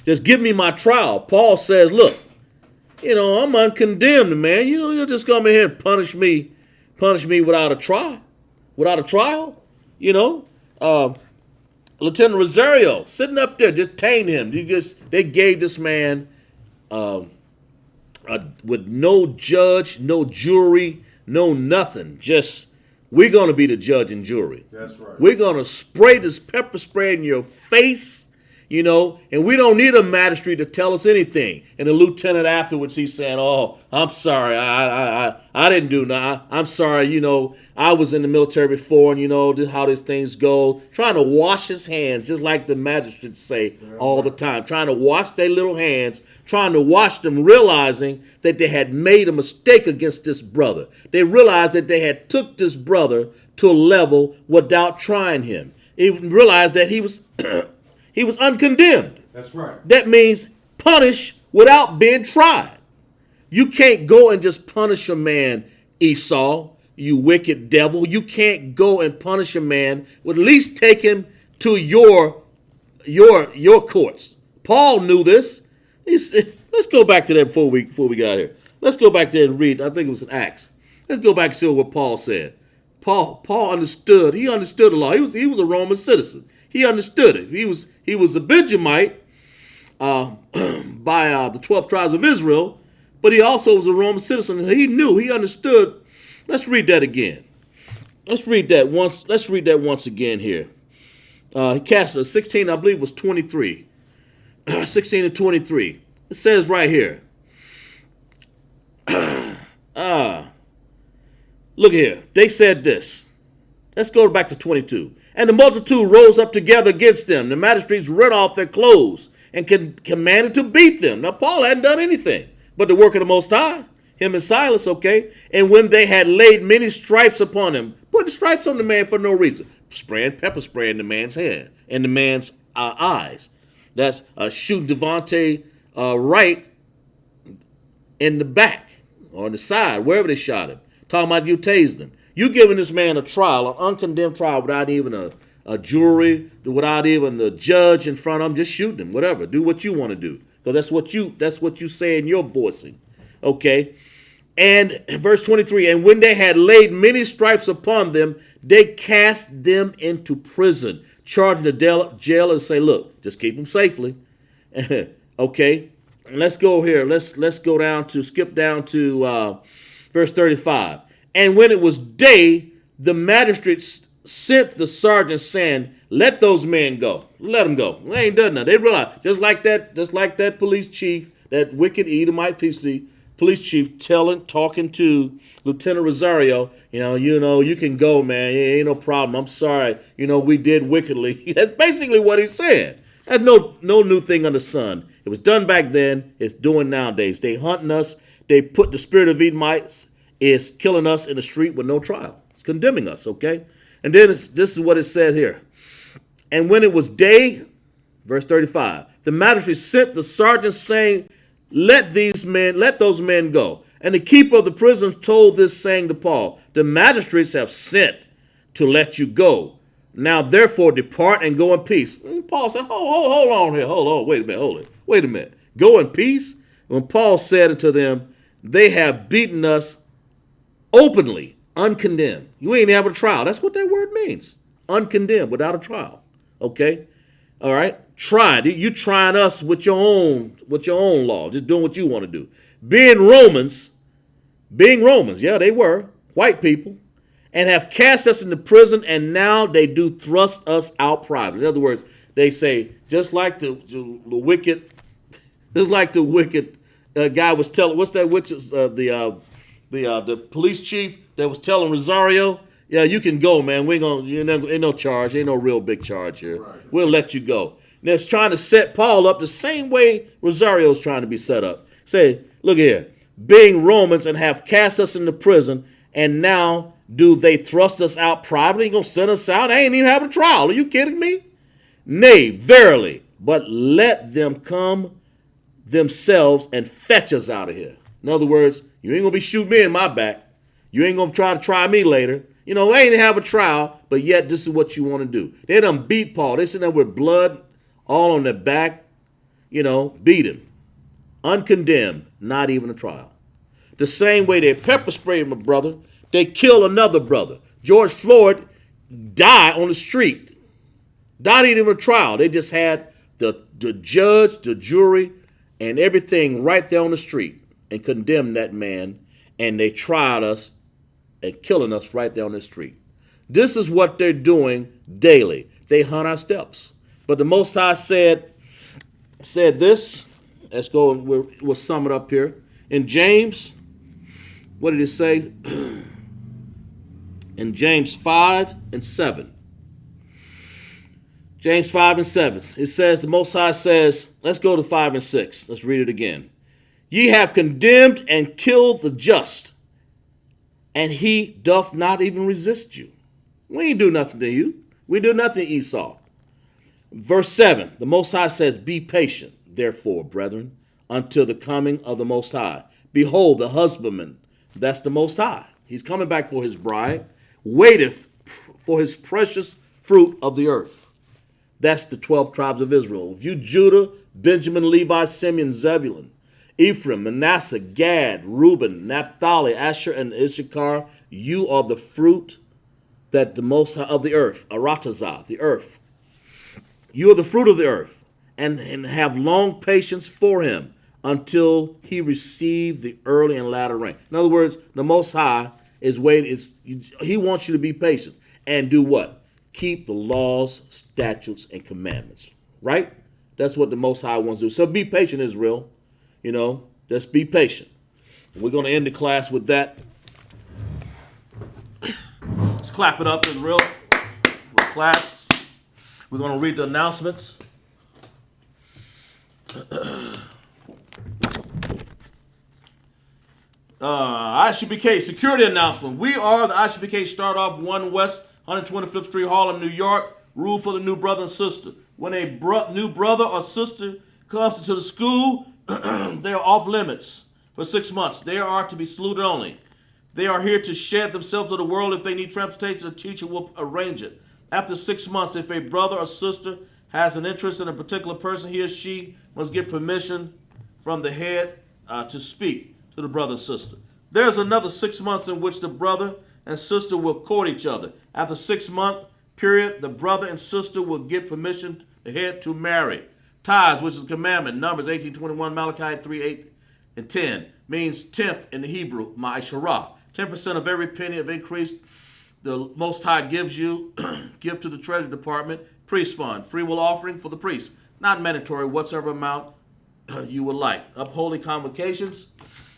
Just give me my trial. Paul says, look, I'm uncondemned, man. You'll just come in here and punish me without a trial. Lieutenant Rosario sitting up there, detained him. They gave this man with no judge, no jury, no nothing. Just we're going to be the judge and jury. That's right. We're going to spray this pepper spray in your face, you know, and we don't need a magistrate to tell us anything. And the lieutenant afterwards, he's saying, "Oh, I'm sorry, I didn't do nothing. I'm sorry, you know, I was in the military before, and you know this how these things go." Trying to wash his hands, just like the magistrates say all the time. Trying to wash their little hands, trying to wash them, realizing that they had made a mistake against this brother. They realized that they had took this brother to a level without trying him. They realized that he was he was uncondemned. That's right. That means punish without being tried. You can't go and just punish a man, Esau, you wicked devil. You can't go and punish a man. Well, at least take him to your courts. Paul knew this. He said, let's go back to that before we got here. Let's go back there and read. I think it was in Acts. Let's go back and see what Paul said. Paul understood. He understood the law. He was a Roman citizen. He understood it. He was a Benjamite by the 12 tribes of Israel, but he also was a Roman citizen. He knew. He understood. Let's read that again. Let's read that once again here. He cast a 16, I believe it was 23. 16 and 23. It says right here. Look here. They said this. Let's go back to 22. And the multitude rose up together against them. The magistrates rent off their clothes and commanded to beat them. Now, Paul hadn't done anything but the work of the Most High. Him and Silas, okay? And when they had laid many stripes upon him, putting stripes on the man for no reason, spraying pepper spray in the man's head, in the man's eyes. That's shooting Devontae right in the back or in the side, wherever they shot him. Talking about you tasing him. You giving this man a trial, an uncondemned trial, without even a jury, without even the judge in front of him, just shooting him, whatever. Do what you want to do. Because that's what you say in your voicing. Okay. And verse 23, and when they had laid many stripes upon them, they cast them into prison, charging the jailer and say, look, just keep them safely. Okay. Let's go here. Let's go down to, skip down to verse 35. And when it was day, the magistrates sent the sergeant saying, let those men go. Let them go. They ain't done nothing. They realize, just like that police chief, that wicked Edomite police chief talking to Lieutenant Rosario, you can go, man. Ain't no problem. I'm sorry. We did wickedly. That's basically what he's saying. That's no new thing under the sun. It was done back then. It's doing nowadays. They hunting us. They put the spirit of Edomites is killing us in the street with no trial. It's condemning us, okay? And then this is what it said here. And when it was day, verse 35, the magistrate sent the sergeant saying, let those men go. And the keeper of the prison told this, saying to Paul, the magistrates have sent to let you go. Now, therefore, depart and go in peace. And Paul said, hold on here. Hold on. Wait a minute. Go in peace? When Paul said unto them, they have beaten us openly, uncondemned. You ain't having a trial. That's what that word means. Uncondemned, without a trial. Okay? All right? Tried. You trying us with your own law, just doing what you want to do. Being Romans, yeah, they were white people, and have cast us into prison, and now they do thrust us out privately. In other words, they say, just like the wicked guy was telling, what's that witch, the police chief that was telling Rosario, yeah, you can go, man. Ain't no charge, ain't no real big charge here. Right. We'll let you go. And it's trying to set Paul up the same way Rosario's trying to be set up. Say, look here, being Romans and have cast us into prison, and now do they thrust us out privately? You gonna send us out? I ain't even having a trial. Are you kidding me? Nay, verily, but let them come themselves and fetch us out of here. In other words, you ain't gonna be shooting me in my back. You ain't gonna try me later. They ain't have a trial, but yet this is what you want to do. They done beat Paul. They sitting there with blood all on their back, beat him. Uncondemned, not even a trial. The same way they pepper sprayed my brother, they kill another brother. George Floyd died on the street. Not even a trial. They just had the judge, the jury, and everything right there on the street. and condemned that man, and they tried us and killing us right there on the street. This is what they're doing daily. They hunt our steps. But the Most High said this. Let's go and we'll sum it up here. In James, what did it say? In James 5 and 7. James 5 and 7. It says, the Most High says, let's go to 5 and 6. Let's read it again. Ye have condemned and killed the just, and he doth not even resist you. We ain't do nothing to you. We do nothing to Esau. Verse 7, the Most High says, be patient, therefore, brethren, until the coming of the Most High. Behold, the husbandman, that's the Most High. He's coming back for his bride, waiteth for his precious fruit of the earth. That's the 12 tribes of Israel. If you Judah, Benjamin, Levi, Simeon, Zebulun, Ephraim, Manasseh, Gad, Reuben, Naphtali, Asher, and Issachar, you are the fruit that the Most High of the earth, Aratazah, the earth. You are the fruit of the earth, and have long patience for him until he receive the early and latter rain. In other words, the Most High is waiting. He wants you to be patient and do what? Keep the laws, statutes, and commandments. Right? That's what the Most High wants to do. So be patient, Israel. You know, just be patient. We're going to end the class with that. Let's clap it up, Israel. For class. We're going to read the announcements. ISUPK security announcement. We are the ISUPK Start Off 1 West 125th Street, Harlem, New York. Rule for the new brother and sister. When a new brother or sister comes into the school, they are off limits for 6 months. They are to be saluted only. They are here to shed themselves to the world. If they need transportation, the teacher will arrange it. After 6 months, if a brother or sister has an interest in a particular person, he or she must get permission from the head to speak to the brother and sister. There's another 6 months in which the brother and sister will court each other. After 6 month period, the brother and sister will get permission the head to marry. Tithes, which is a commandment, Numbers 18:21, Malachi 3:8 and 10, means tenth in the Hebrew, ma'asharah. 10% of every penny of increase the Most High gives you, give to the Treasury Department, priest fund, free will offering for the priest, not mandatory, whatsoever amount you would like. Upholding convocations.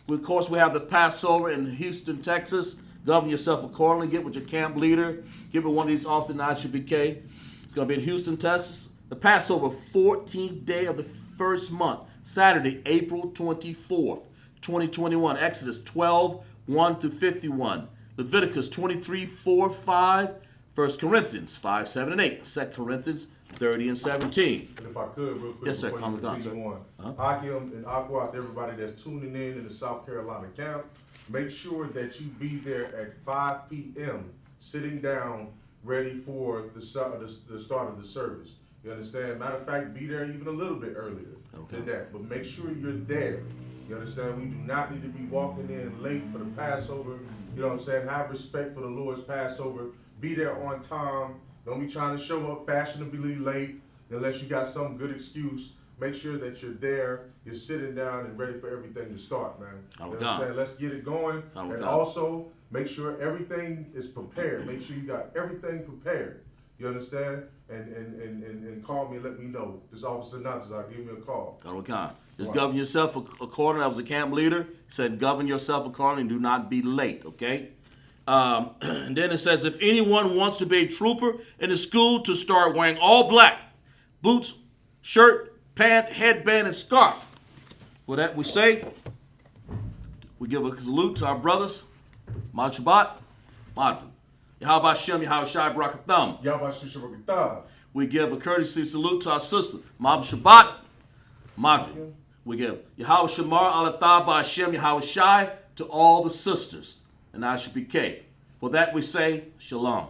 Of course, we have the Passover in Houston, Texas. Govern yourself accordingly. Get with your camp leader. Get with one of these officers in ISUPK. It's going to be in Houston, Texas. The Passover, 14th day of the first month, Saturday, April 24th, 2021. Exodus 12, 1 through 51. Leviticus 23, 4, 5. 1 Corinthians 5, 7, and 8. 2 Corinthians 30 and 17. And if I could, real quick, yes, sir. before you continue on, Akim and Aqua, to everybody that's tuning in the South Carolina camp, make sure that you be there at 5 p.m., sitting down, ready for the start of the service. You understand? Matter of fact, be there even a little bit earlier than that. But make sure you're there. You understand? We do not need to be walking in late for the Passover. You know what I'm saying? Have respect for the Lord's Passover. Be there on time. Don't be trying to show up fashionably late unless you got some good excuse. Make sure that you're there, you're sitting down and ready for everything to start, man. You understand? Let's get it going. And also, make sure everything is prepared. Make sure you got everything prepared. You understand? And call me and let me know. This Officer Natazar, give me a call. Just govern yourself accordingly. I was a camp leader. He said, govern yourself accordingly and do not be late, okay? And then it says, if anyone wants to be a trooper in the school, to start wearing all black, boots, shirt, pant, headband, and scarf. For that we say, we give a salute to our brothers, Ma'at Shabbat, Ma'at Yahweh Shem, Yahweh Shai Barakatham. Yahweh Shem Barakatham. We give a courtesy salute to our sister, Ma'at Shabbat, Ma'at. We give Yahweh Shamar Alatha Ba'Shem, Yahweh Shai to all the sisters. And ISUPK. For that we say, Shalom.